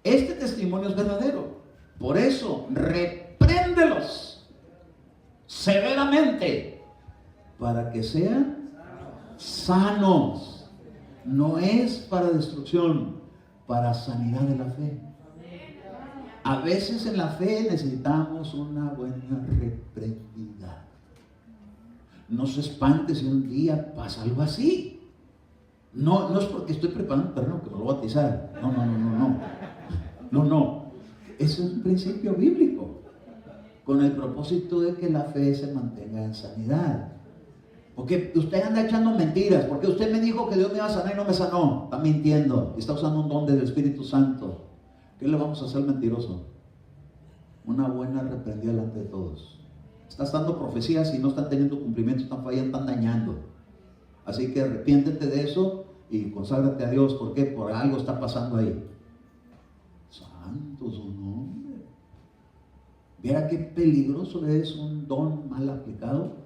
este testimonio es verdadero. Por eso, repréndelos severamente para que sean sanos. No es para destrucción, para sanidad de la fe. A veces en la fe necesitamos una buena reprendida. No se espante si un día pasa algo así. No es porque estoy preparando un terreno que me lo voy a bautizar. No. Eso es un principio bíblico, con el propósito de que la fe se mantenga en sanidad. Porque usted anda echando mentiras, porque usted me dijo que Dios me iba a sanar y no me sanó. Está mintiendo, está usando un don del Espíritu Santo. ¿Qué le vamos a hacer al mentiroso? Una buena reprendida delante de todos. Estás dando profecías y no están teniendo cumplimiento, están fallando, están dañando. Así que arrepiéntete de eso y conságrate a Dios. ¿Por qué? Por algo está pasando ahí. Santo su nombre. Viera qué peligroso es un don mal aplicado.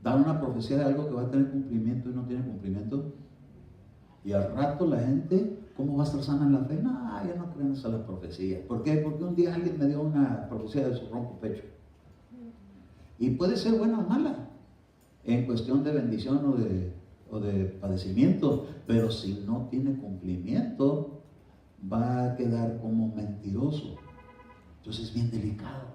Dar una profecía de algo que va a tener cumplimiento y no tiene cumplimiento. Y al rato la gente, ¿cómo va a estar sana en la fe? No, ya no creen esa la profecía. ¿Por qué? Porque un día alguien me dio una profecía de su ronco pecho. Y puede ser buena o mala, en cuestión de bendición o de padecimiento, pero si no tiene cumplimiento, va a quedar como mentiroso. Entonces es bien delicado.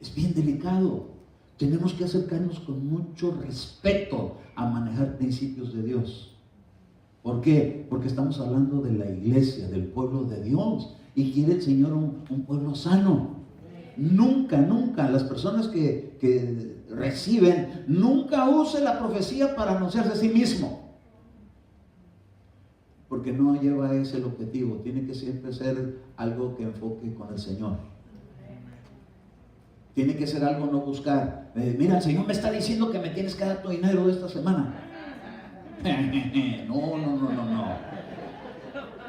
Es bien delicado. Tenemos que acercarnos con mucho respeto a manejar principios de Dios. ¿Por qué? Porque estamos hablando de la iglesia, del pueblo de Dios, y quiere el Señor un pueblo sano. Nunca, las personas que reciben, nunca use la profecía para anunciarse a sí mismo, porque no lleva ese el objetivo. Tiene que siempre ser algo que enfoque con el Señor. Tiene que ser algo, no buscar, mira, el Señor me está diciendo que me tienes que dar tu dinero de esta semana. No.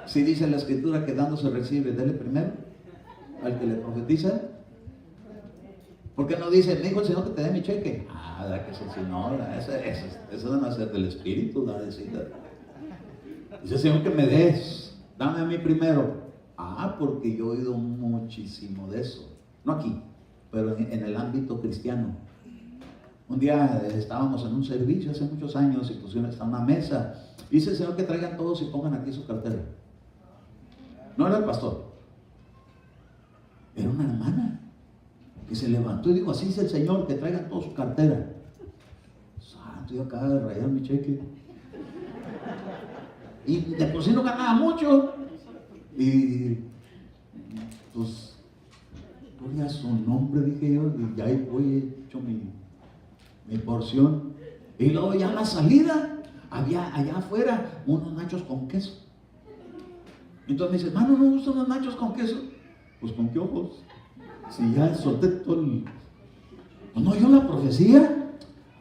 Si dice la Escritura que dando se recibe, dele primero al que le profetiza. ¿Por qué no dice, me dijo el Señor que te dé mi cheque? Da que si no, eso debe ser del Espíritu, dice el Señor que me des, dame a mí primero. Porque yo he oído muchísimo de eso, no aquí, pero en el ámbito cristiano. Un día estábamos en un servicio hace muchos años y pusieron hasta una mesa. Dice el Señor que traigan todos y pongan aquí su cartera. No era el pastor, era una hermana que se levantó y dijo, así dice el Señor, que traigan todos su cartera. Santo, yo acabo de rayar mi cheque. Y de por sí no ganaba mucho. Y pues, gloria a su nombre, dije yo, y ya voy hecho mi porción. Y luego ya a la salida, había allá afuera unos nachos con queso. Entonces me dice, hermano, ¿no me gustan unos nachos con queso? Pues con qué ojos. Si ya solté todo el... Pues no, yo la profecía.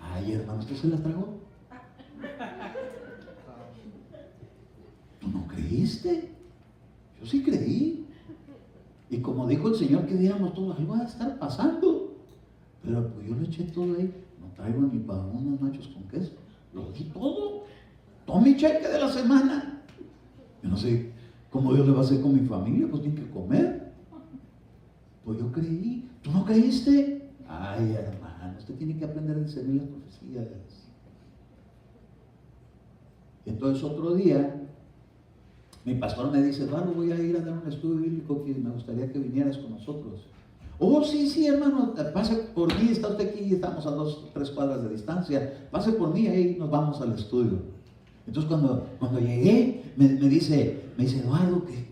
Ay, hermano, ¿usted se la tragó? ¿Tú no creíste? Yo sí creí. Y como dijo el Señor que diéramos todo, algo va a estar pasando. Pero pues yo le eché todo ahí. No traigo ni para unos nachos con queso. Lo di todo. Todo mi cheque de la semana. Yo no sé cómo Dios le va a hacer con mi familia. Pues tiene que comer. Pues yo creí. ¿Tú no creíste? Ay, hermano, usted tiene que aprender a discernir las profecías. Entonces otro día, mi pastor me dice, Eduardo, voy a ir a dar un estudio bíblico que me gustaría que vinieras con nosotros. Oh, sí, hermano, pase por mí, está usted aquí, estamos a 2 o 3 cuadras de distancia, pase por mí, ahí nos vamos al estudio. Entonces cuando llegué, me dice Eduardo, que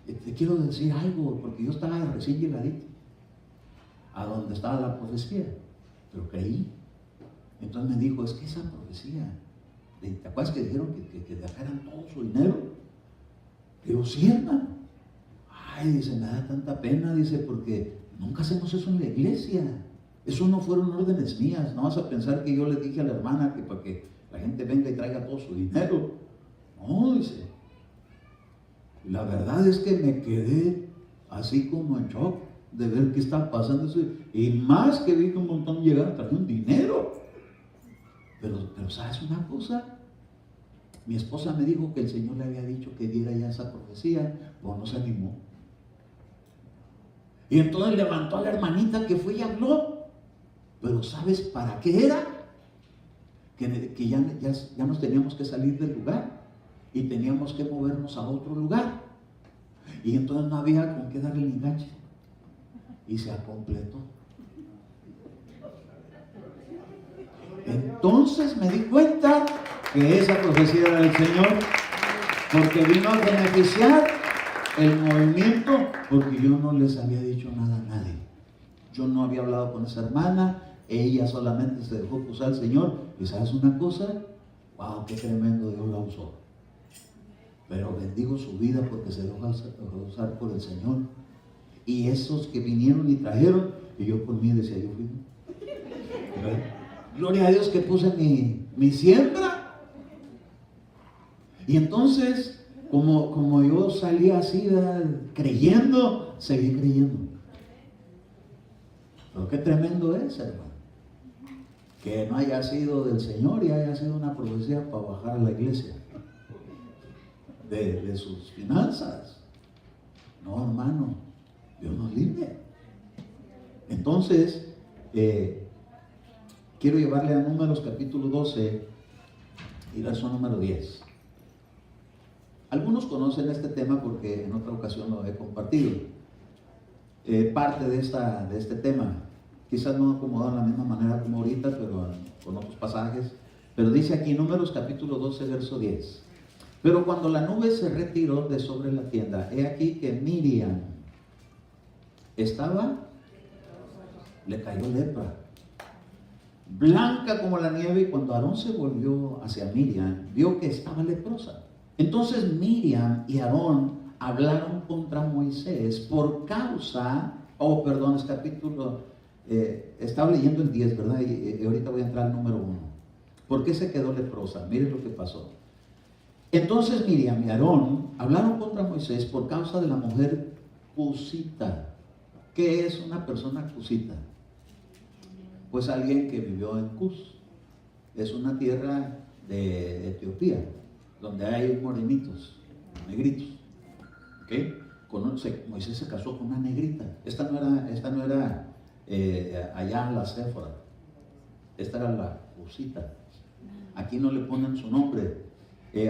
te quiero decir algo, porque yo estaba recién llegadito a donde estaba la profecía, pero creí. Entonces me dijo, es que esa profecía, ¿te acuerdas que dijeron que dejaran todo su dinero? Digo, sí, hermano. Ay, dice, me da tanta pena, dice, porque nunca hacemos eso en la iglesia. Eso no fueron órdenes mías. No vas a pensar que yo le dije a la hermana que para que la gente venga y traiga todo su dinero. No, dice. La verdad es que me quedé así como en shock de ver qué está pasando eso. Y más que vi que un montón llegaron, trajeron dinero. Pero ¿sabes una cosa? Mi esposa me dijo que el Señor le había dicho que diera ya esa profecía, pues no se animó. Y entonces levantó a la hermanita que fue y habló. Pero ¿sabes para qué era? Que ya nos teníamos que salir del lugar y teníamos que movernos a otro lugar. Y entonces no había con qué darle el enganche. Y se completó. Entonces me di cuenta que esa profecía era del Señor, porque vino a beneficiar el movimiento, porque yo no les había dicho nada a nadie. Yo no había hablado con esa hermana, ella solamente se dejó usar al Señor. Y ¿sabes una cosa? ¡Wow! ¡Qué tremendo Dios la usó! Pero bendigo su vida porque se dejó usar por el Señor. Y esos que vinieron y trajeron, y yo por mí decía, yo fui. Gloria a Dios que puse mi siembra. Y entonces, como yo salía así, creyendo, seguí creyendo. Pero qué tremendo es, hermano. Que no haya sido del Señor y haya sido una profecía para bajar a la iglesia de sus finanzas. No, hermano, Dios nos libre. Entonces, quiero llevarle a Números capítulo 12 y verso número 10. Algunos conocen este tema porque en otra ocasión lo he compartido. Parte de este tema, quizás no acomodado de la misma manera como ahorita, pero con otros pasajes. Pero dice aquí Números capítulo 12, verso 10. Pero cuando la nube se retiró de sobre la tienda, he aquí que Miriam le cayó lepra, blanca como la nieve, y cuando Aarón se volvió hacia Miriam, vio que estaba leprosa. Entonces Miriam y Aarón hablaron contra Moisés por causa, es capítulo, estaba leyendo el 10, ¿verdad? Y ahorita voy a entrar al número 1. ¿Por qué se quedó leprosa? Miren lo que pasó. Entonces Miriam y Aarón hablaron contra Moisés por causa de la mujer cusita. ¿Qué es una persona cusita? Pues alguien que vivió en Cus. Es una tierra de Etiopía, donde hay morenitos, negritos. ¿Okay? Moisés se casó con una negrita. Esta no era allá la Séfora. Esta era la cusita. Aquí no le ponen su nombre.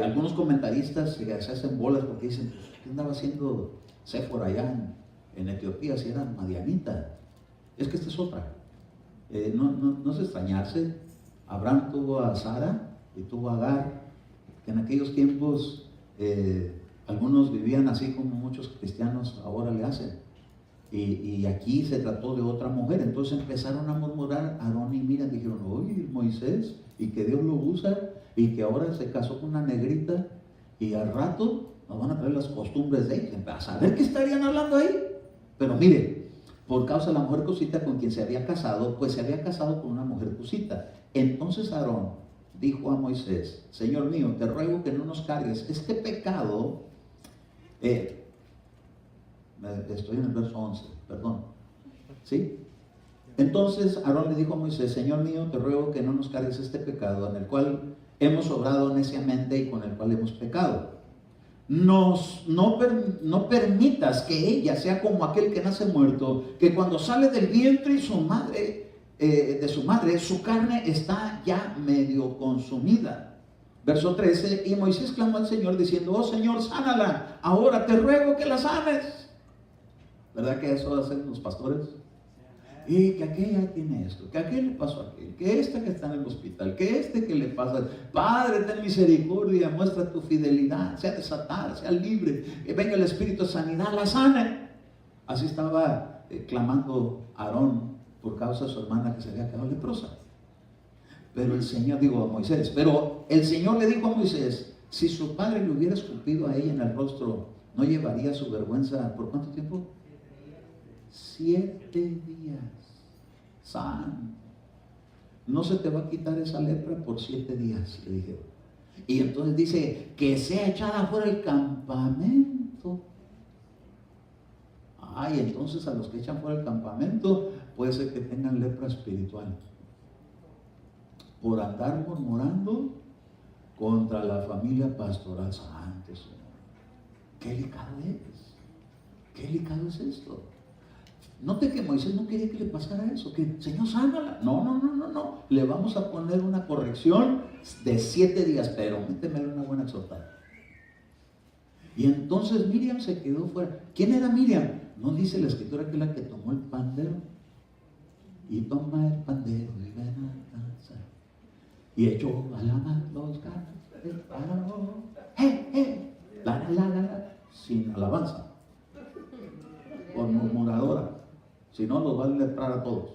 Algunos comentaristas se hacen bolas porque dicen, pues, ¿qué andaba haciendo Séfora allá en Etiopía si era madianita? Es que esta es otra. No es extrañarse. Abraham tuvo a Sara y tuvo a Agar, que en aquellos tiempos algunos vivían así como muchos cristianos ahora le hacen. Y aquí se trató de otra mujer. Entonces empezaron a murmurar Aarón y Miriam, dijeron, oye, Moisés, y que Dios lo usa, y que ahora se casó con una negrita, y al rato nos van a traer las costumbres de ella. A saber qué estarían hablando ahí. Pero mire, por causa de la mujer cusita con quien se había casado, pues se había casado con una mujer cusita. Entonces Aarón dijo a Moisés, Señor mío, te ruego que no nos cargues este pecado. Estoy en el verso 11, perdón. ¿Sí? Entonces Aarón le dijo a Moisés, Señor mío, te ruego que no nos cargues este pecado en el cual hemos obrado neciamente y con el cual hemos pecado. No permitas que ella sea como aquel que nace muerto, que cuando sale del vientre de su madre, su carne está ya medio consumida. Verso 13, y Moisés clamó al Señor diciendo, oh Señor, sánala, ahora te ruego que la sanes. ¿Verdad que eso hacen los pastores? Y que aquella tiene esto, que aquel le pasó aquel, que este que está en el hospital, que este que le pasa. Padre, ten misericordia, muestra tu fidelidad, sea desatada, sea libre, que venga el espíritu de sanidad, la sane. Así estaba clamando Aarón por causa de su hermana que se había quedado leprosa. Pero el Señor, digo a Moisés, pero el Señor le dijo a Moisés, si su padre le hubiera escupido a ella en el rostro, ¿no llevaría su vergüenza por cuánto tiempo? 7 días. San, no se te va a quitar esa lepra por 7 días, le dijeron. Y entonces dice que sea echada fuera del campamento. Ay, entonces a los que echan fuera del campamento puede ser que tengan lepra espiritual por andar murmurando contra la familia pastoral. Santo Señor, qué delicado es, qué delicado es esto. Note que Moisés no quería que le pasara eso, que Señor, sánala. No, le vamos a poner una corrección de 7 días, pero métemele una buena exhortada. Y entonces Miriam se quedó fuera. ¿Quién era Miriam? No dice la escritura que es la que tomó el pandero. Y toma el pandero y ven a danzar. Y echó a la mano los cantos del páramo. La, sin alabanza. Por murmuradora. Si no, los va a leprar a todos.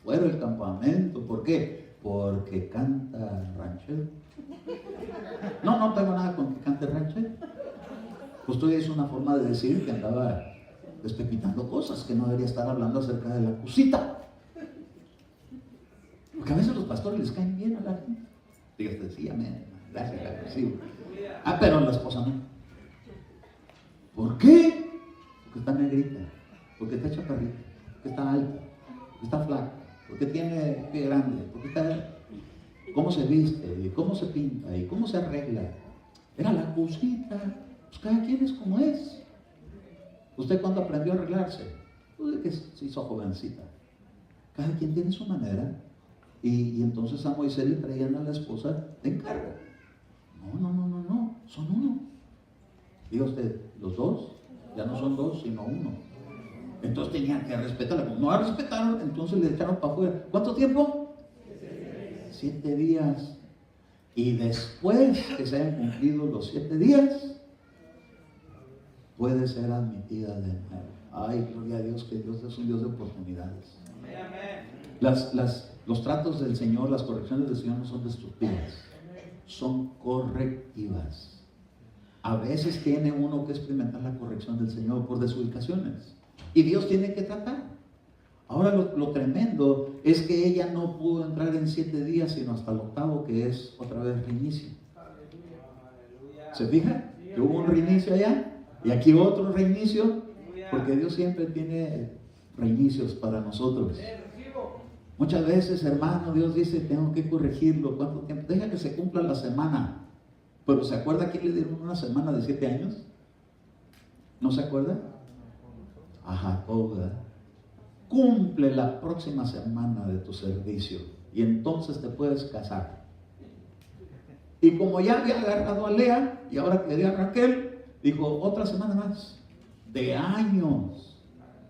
Fuera del campamento. ¿Por qué? Porque canta ranchero. No tengo nada con que cante ranchero. Usted es una forma de decir que andaba despepitando cosas, que no debería estar hablando acerca de la cosita. Porque a veces los pastores les caen bien a la gente. Dígate, sí, amén, gracias, la recibo. Pero la esposa no. ¿Por qué? Porque está negrita, porque está chaparrita, porque está alta, porque está flaca, porque tiene pie grande, porque está... ¿Cómo se viste? ¿Y cómo se pinta? ¿Y cómo se arregla? Era la cosita. Pues cada quien es como es. ¿Usted cuándo aprendió a arreglarse? Pues que se hizo jovencita. Cada quien tiene su manera. Y entonces a Moisés le traían a la esposa de encargo. No, son uno. Diga usted, los dos, ya no son dos, sino uno. Entonces tenían que respetarla. No la respetaron, entonces le echaron para afuera. ¿Cuánto tiempo? 7 días. Y después que se hayan cumplido los 7 días, puede ser admitida de nuevo. Ay, gloria a Dios, que Dios es un Dios de oportunidades. Los tratos del Señor, las correcciones del Señor no son destructivas, son correctivas. A veces tiene uno que experimentar la corrección del Señor por desubicaciones. Y Dios tiene que tratar. Ahora lo tremendo es que ella no pudo entrar en 7 días, sino hasta el 8º, que es otra vez reinicio. ¿Se fija? Que hubo un reinicio allá y aquí otro reinicio, porque Dios siempre tiene reinicios para nosotros. Muchas veces, hermano, Dios dice, tengo que corregirlo. ¿Cuánto tiempo? Deja que se cumpla la semana. Pero ¿se acuerda que le dieron una semana de 7 años? ¿No se acuerda? A Jacob, ¿verdad? Cumple la próxima semana de tu servicio y entonces te puedes casar. Y como ya había agarrado a Lea y ahora quería a Raquel, dijo, otra semana más, de años.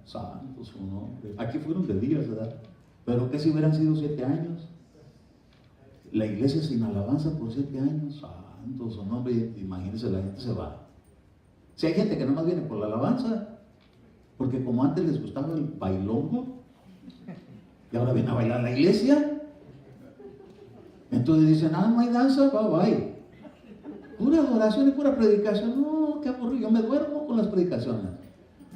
Santo su nombre. Aquí fueron de días, ¿verdad? Pero ¿qué si hubieran sido 7 años? La iglesia sin alabanza por 7 años. Santo su nombre. Imagínense, la gente se va. Si hay gente que nomás viene por la alabanza, porque como antes les gustaba el bailongo y ahora viene a bailar a la iglesia, entonces dicen, no hay danza, bye. Pura adoración y pura predicación. No, qué aburrido, yo me duermo con las predicaciones.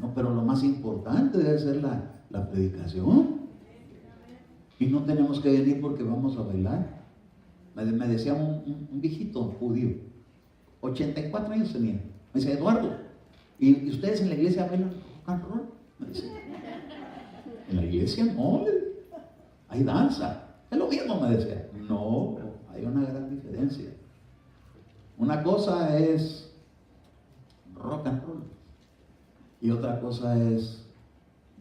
No, pero lo más importante debe ser la predicación. Y no tenemos que venir porque vamos a bailar. Me decía un viejito judío, 84 años tenía. Me decía, Eduardo, ¿y ustedes en la iglesia bailan rock and roll? Me decía. En la iglesia no, hay danza. Es lo mismo, me decía. No, hay una gran diferencia. Una cosa es rock and roll y otra cosa es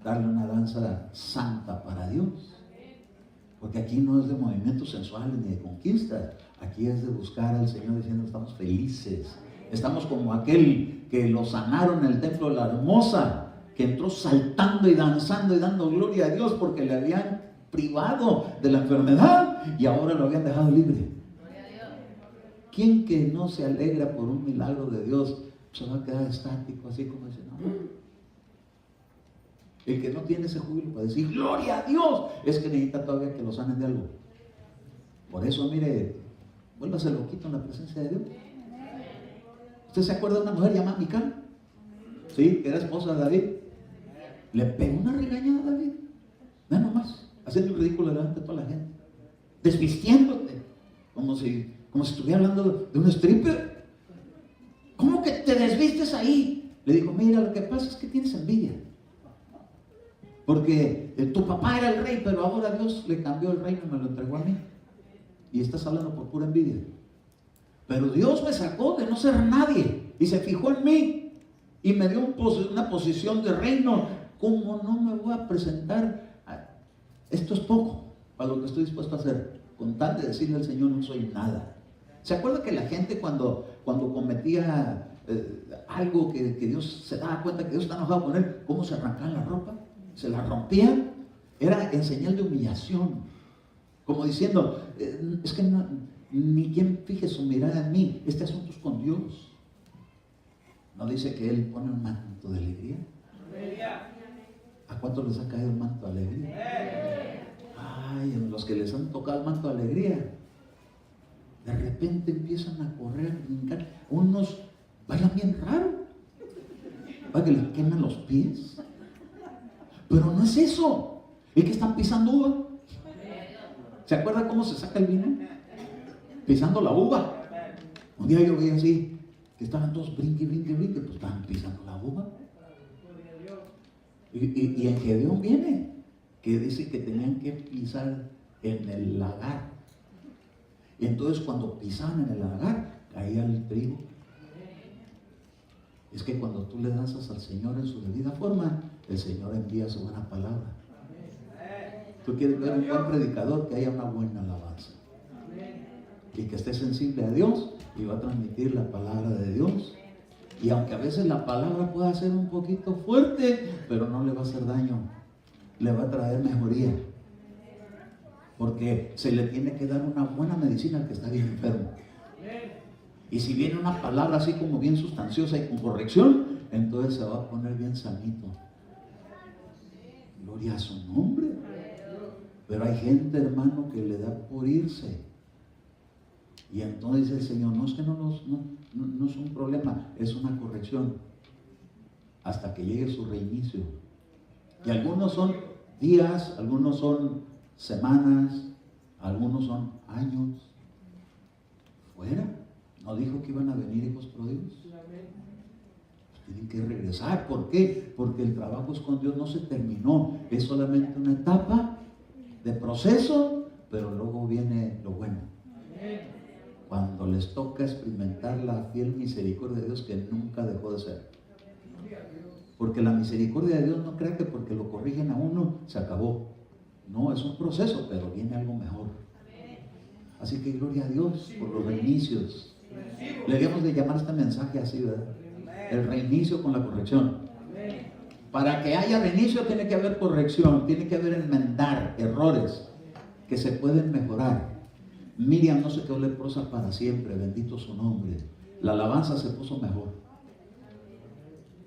darle una danza santa para Dios. Porque aquí no es de movimientos sensuales ni de conquista. Aquí es de buscar al Señor diciendo estamos felices. Estamos como aquel que lo sanaron en el templo de la hermosa, que entró saltando y danzando y dando gloria a Dios porque le habían privado de la enfermedad y ahora lo habían dejado libre. ¿Quién que no se alegra por un milagro de Dios se va a quedar estático así como dice, no? El que no tiene ese júbilo para decir gloria a Dios es que necesita todavía que lo sanen de algo. Por eso, mire, vuélvase loquito en la presencia de Dios. ¿Usted se acuerda de una mujer llamada Mical? Sí, que era esposa de David. Le pegó una regañada a David. Nada nomás, haciendo el ridículo delante de toda la gente. Desvistiéndote, como si estuviera hablando de un stripper. ¿Cómo que te desvistes ahí? Le dijo, mira, lo que pasa es que tienes envidia. Porque tu papá era el rey, pero ahora Dios le cambió el reino y me lo entregó a mí. Y estás hablando por pura envidia. Pero Dios me sacó de no ser nadie y se fijó en mí y me dio una posición de reino. ¿Cómo no me voy a presentar? Esto es poco para lo que estoy dispuesto a hacer, con tal de decirle al Señor no soy nada. ¿Se acuerda que la gente cuando cometía algo que Dios se daba cuenta que Dios está enojado con él, cómo se arrancaban la ropa? Se la rompían. Era en señal de humillación, como diciendo, es que no, ni quien fije su mirada en mí, este asunto es con Dios. ¿No dice que Él pone un manto de alegría? ¿A cuántos les ha caído el manto de alegría? Ay, a los que les han tocado el manto de alegría, de repente empiezan a correr, a brincar. Unos bailan bien raro, para que les queman los pies. Pero no es eso, es que están pisando uva. ¿Se acuerda cómo se saca el vino? Pisando la uva. Un día yo vi así, que estaban todos brinque, pues estaban pisando la uva. Y en Gedeón viene, que dice que tenían que pisar en el lagar. Y entonces cuando pisaban en el lagar, caía el trigo. Es que cuando tú le danzas al Señor en su debida forma, el Señor envía su buena palabra. Tú quieres ver un buen predicador, que haya una buena alabanza. Y que esté sensible a Dios y va a transmitir la palabra de Dios. Y aunque a veces la palabra pueda ser un poquito fuerte, pero no le va a hacer daño. Le va a traer mejoría. Porque se le tiene que dar una buena medicina al que está bien enfermo. Y si viene una palabra así como bien sustanciosa y con corrección, entonces se va a poner bien sanito. Gloria a su nombre. Pero hay gente, hermano, que le da por irse. Y entonces el Señor, no es que no es un problema, es una corrección. Hasta que llegue su reinicio. Y algunos son días, algunos son semanas, algunos son años. Fuera. ¿No dijo que iban a venir hijos pródigos? Pues tienen que regresar. ¿Por qué? Porque el trabajo es con Dios no se terminó. Es solamente una etapa de proceso, pero luego viene lo bueno. Cuando les toca experimentar la fiel misericordia de Dios que nunca dejó de ser. Porque la misericordia de Dios no crea que porque lo corrigen a uno se acabó. No, es un proceso, pero viene algo mejor. Así que gloria a Dios por los reinicios. Le debemos de llamar este mensaje así, ¿verdad? El reinicio con la corrección. Para que haya reinicio tiene que haber corrección, tiene que haber enmendar errores que se pueden mejorar. Miriam no se quedó leprosa para siempre, bendito su nombre. La alabanza se puso mejor.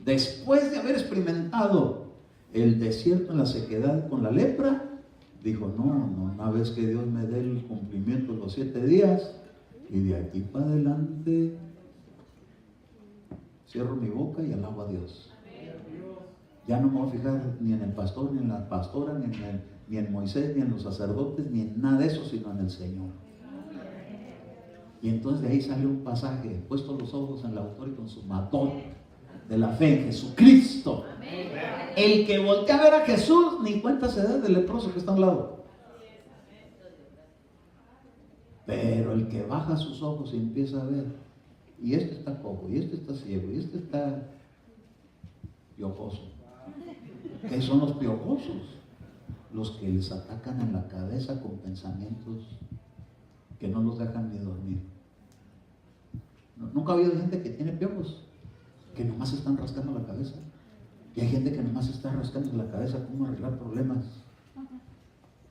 Después de haber experimentado el desierto en la sequedad con la lepra, dijo, no, una vez que Dios me dé el cumplimiento de los 7 días, y de aquí para adelante cierro mi boca y alabo a Dios. Ya no me voy a fijar ni en el pastor, ni en la pastora, ni en Moisés, ni en los sacerdotes, ni en nada de eso, sino en el Señor. Y entonces de ahí sale un pasaje, puesto los ojos en el autor y consumador de la fe en Jesucristo. El que voltea a ver a Jesús, ni cuenta se da del leproso que está a un lado. Pero el que baja sus ojos y empieza a ver, y este está cojo, y este está ciego, y este está piojoso. ¿Qué son los piojosos? Los que les atacan en la cabeza con pensamientos que no los dejan ni dormir. Nunca ha habido gente que tiene piojos, que nomás están rascando la cabeza. Y hay gente que nomás está rascando la cabeza cómo arreglar problemas.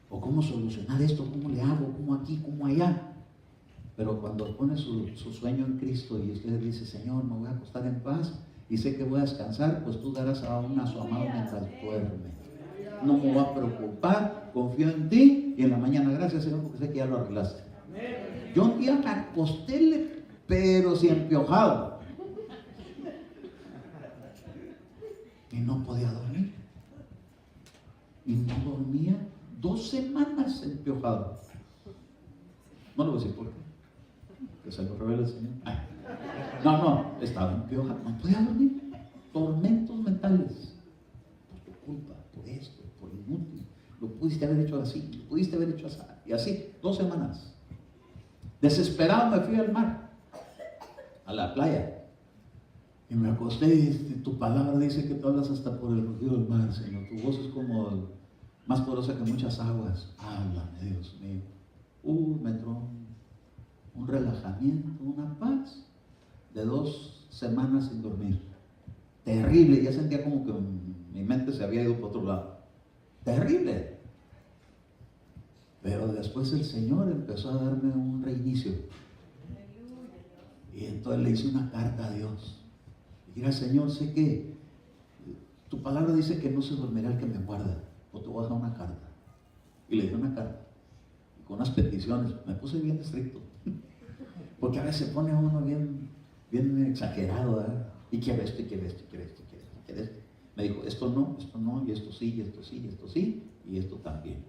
O cómo solucionar esto, cómo le hago, cómo aquí, cómo allá. Pero cuando pone su sueño en Cristo y usted dice, Señor, me voy a acostar en paz y sé que voy a descansar, pues tú darás aún a su amado mientras duerme. No me voy a preocupar, confío en ti y en la mañana, gracias Señor, porque sé que ya lo arreglaste. Yo un día me acosté, pero sí empiojado. Y no podía dormir. Y no dormía 2 semanas empiojado. No le voy a decir por qué. Que se lo revele el Señor. Ay. No, estaba empiojado. No podía dormir. Tormentos mentales. Por tu culpa, por esto, por inútil. Lo pudiste haber hecho así, lo pudiste haber hecho así. Y así, 2 semanas. Desesperado me fui al mar, a la playa. Y me acosté y tu palabra dice que tú hablas hasta por el rugido del mar, Señor. Tu voz es como más poderosa que muchas aguas. Háblame, Dios mío. Me entró un relajamiento, una paz de 2 semanas sin dormir. Terrible, ya sentía como que mi mente se había ido por otro lado. Terrible. Pero después el Señor empezó a darme un reinicio. Y entonces le hice una carta a Dios. Y dije, Señor, sé que tu palabra dice que no se dormirá el que me guarda. O te voy a dejar una carta. Y le di una carta. Y con unas peticiones. Me puse bien estricto. Porque a veces se pone uno bien exagerado, ¿verdad? Y quiere esto, y quiere esto, y quiere esto, y quiere esto, y quiere esto. Me dijo, esto no, y esto sí, y esto sí, y esto sí, y esto también.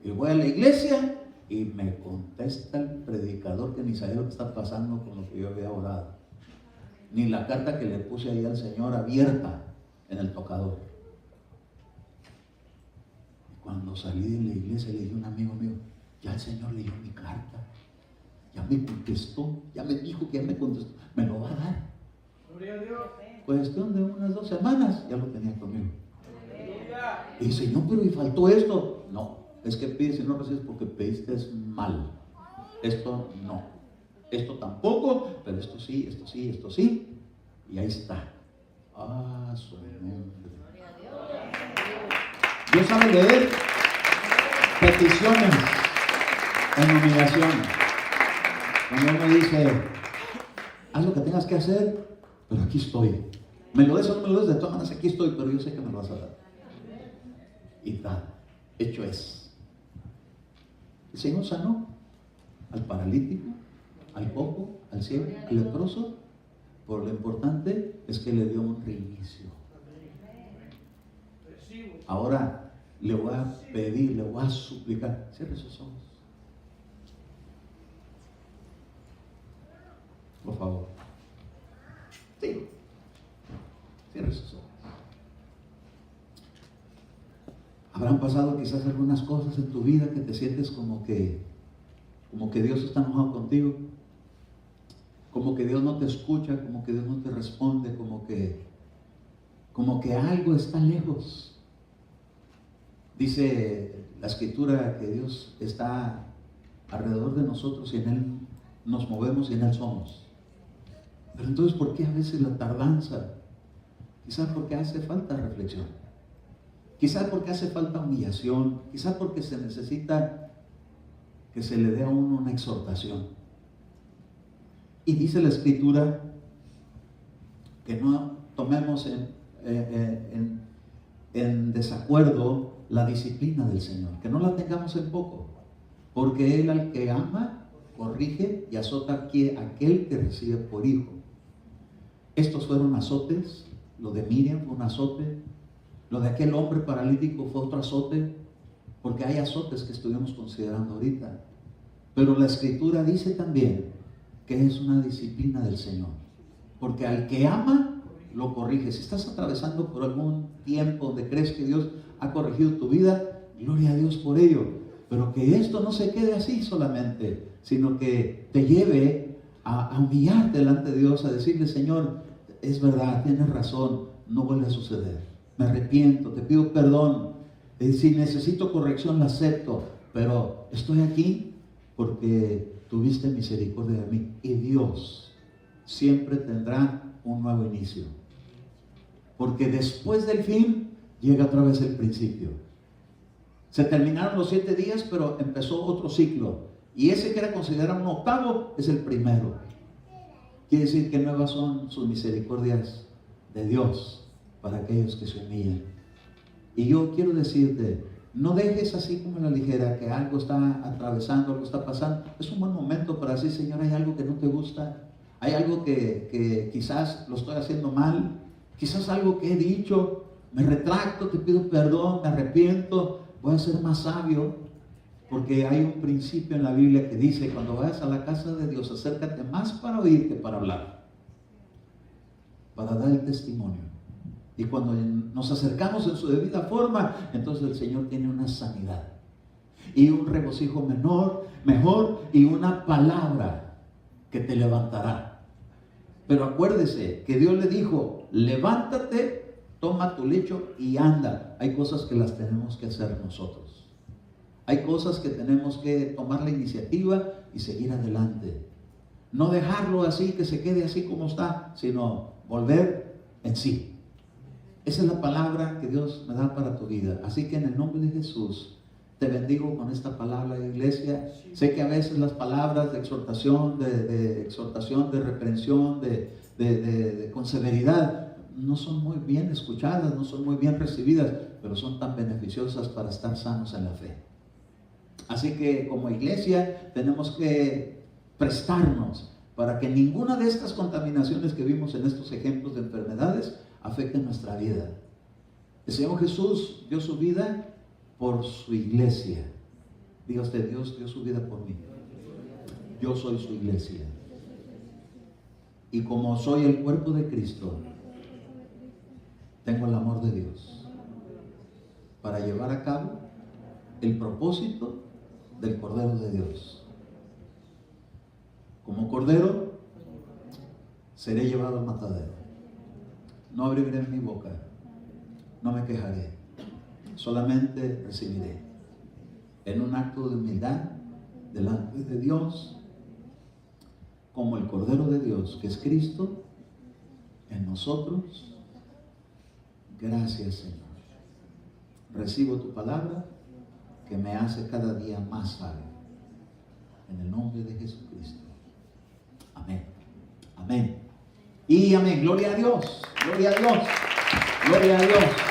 Y voy a la iglesia y me contesta el predicador que ni sabía lo que está pasando con lo que yo había orado. Ni la carta que le puse ahí al Señor abierta en el tocador. Y cuando salí de la iglesia le dije a un amigo mío, ya el Señor leyó mi carta, ya me contestó, ya me dijo que ya me contestó, me lo va a dar. Gloria a Dios. Cuestión de unas 2 semanas ya lo tenía conmigo. Y dice, Señor, pero ¿y faltó esto? No, es que pides y no recibes porque pediste mal. Esto no, esto tampoco, pero esto sí, esto sí, esto sí. Y ahí está. Su nombre. Dios sabe leer peticiones en humillación. Cuando Él me dice, haz lo que tengas que hacer, pero aquí estoy. Me lo des o no me lo des, de todas maneras aquí estoy, pero yo sé que me lo vas a dar. Y tal, hecho es. El Señor sanó al paralítico, al cojo, al ciego, al leproso. Pero lo importante es que le dio un reinicio. Ahora le voy a pedir, le voy a suplicar. Cierre sus ojos. Por favor. Sí. Cierre sus ojos. Habrán pasado quizás algunas cosas en tu vida que te sientes como que Dios está enojado contigo, como que Dios no te escucha, como que Dios no te responde, como que algo está lejos. Dice la Escritura que Dios está alrededor de nosotros y en Él nos movemos y en Él somos. Pero entonces, ¿por qué a veces la tardanza? Quizás porque hace falta reflexión. Quizás porque hace falta humillación. Quizás porque se necesita que se le dé a uno una exhortación. Y dice la Escritura que no tomemos en desacuerdo la disciplina del Señor, que no la tengamos en poco, porque Él al que ama, corrige y azota a aquel que recibe por hijo. Estos fueron azotes, lo de Miriam fue un azote, lo de aquel hombre paralítico fue otro azote, porque hay azotes que estuvimos considerando ahorita. Pero la Escritura dice también que es una disciplina del Señor, porque al que ama, lo corrige. Si estás atravesando por algún tiempo donde crees que Dios ha corregido tu vida, gloria a Dios por ello, pero que esto no se quede así solamente, sino que te lleve a humillarte delante de Dios, a decirle, Señor, es verdad, tienes razón, no vuelve a suceder, me arrepiento, te pido perdón, si necesito corrección la acepto, pero estoy aquí porque tuviste misericordia de mí, y Dios siempre tendrá un nuevo inicio. Porque después del fin llega otra vez el principio. Se terminaron los 7 días, pero empezó otro ciclo. Y ese que era considerado un octavo es el primero. Quiere decir que nuevas son sus misericordias de Dios para aquellos que se humillan. Y yo quiero decirte, no dejes así como a la ligera que algo está atravesando, algo está pasando. Es un buen momento para decir, Señor, hay algo que no te gusta, hay algo que quizás lo estoy haciendo mal, quizás algo que he dicho, me retracto, te pido perdón, me arrepiento, voy a ser más sabio, porque hay un principio en la Biblia que dice, cuando vayas a la casa de Dios, acércate más para oír que para hablar, para dar el testimonio. Y cuando nos acercamos en su debida forma, entonces el Señor tiene una sanidad y un regocijo mejor y una palabra que te levantará. Pero acuérdese que Dios le dijo, levántate, toma tu lecho y anda. Hay cosas que las tenemos que hacer nosotros. Hay cosas que tenemos que tomar la iniciativa y seguir adelante. No dejarlo así, que se quede así como está, sino volver en sí. Esa es la palabra que Dios me da para tu vida. Así que en el nombre de Jesús te bendigo con esta palabra, iglesia. Sé que a veces las palabras de exhortación, de reprensión, con severidad, no son muy bien escuchadas, no son muy bien recibidas, pero son tan beneficiosas para estar sanos en la fe. Así que como iglesia tenemos que prestarnos para que ninguna de estas contaminaciones que vimos en estos ejemplos de enfermedades afecte nuestra vida. El Señor Jesús dio su vida por su iglesia. Diga usted, Dios dio su vida por mí. Yo soy su iglesia. Y como soy el cuerpo de Cristo, tengo el amor de Dios para llevar a cabo el propósito del Cordero de Dios. Como Cordero seré llevado al matadero. No abriré mi boca, no me quejaré, solamente recibiré en un acto de humildad delante de Dios, como el Cordero de Dios, que es Cristo, en nosotros. Gracias, Señor. Recibo tu palabra que me hace cada día más sabio. En el nombre de Jesucristo. Amén. Amén. Y amén. Gloria a Dios. Gloria a Dios. Gloria a Dios.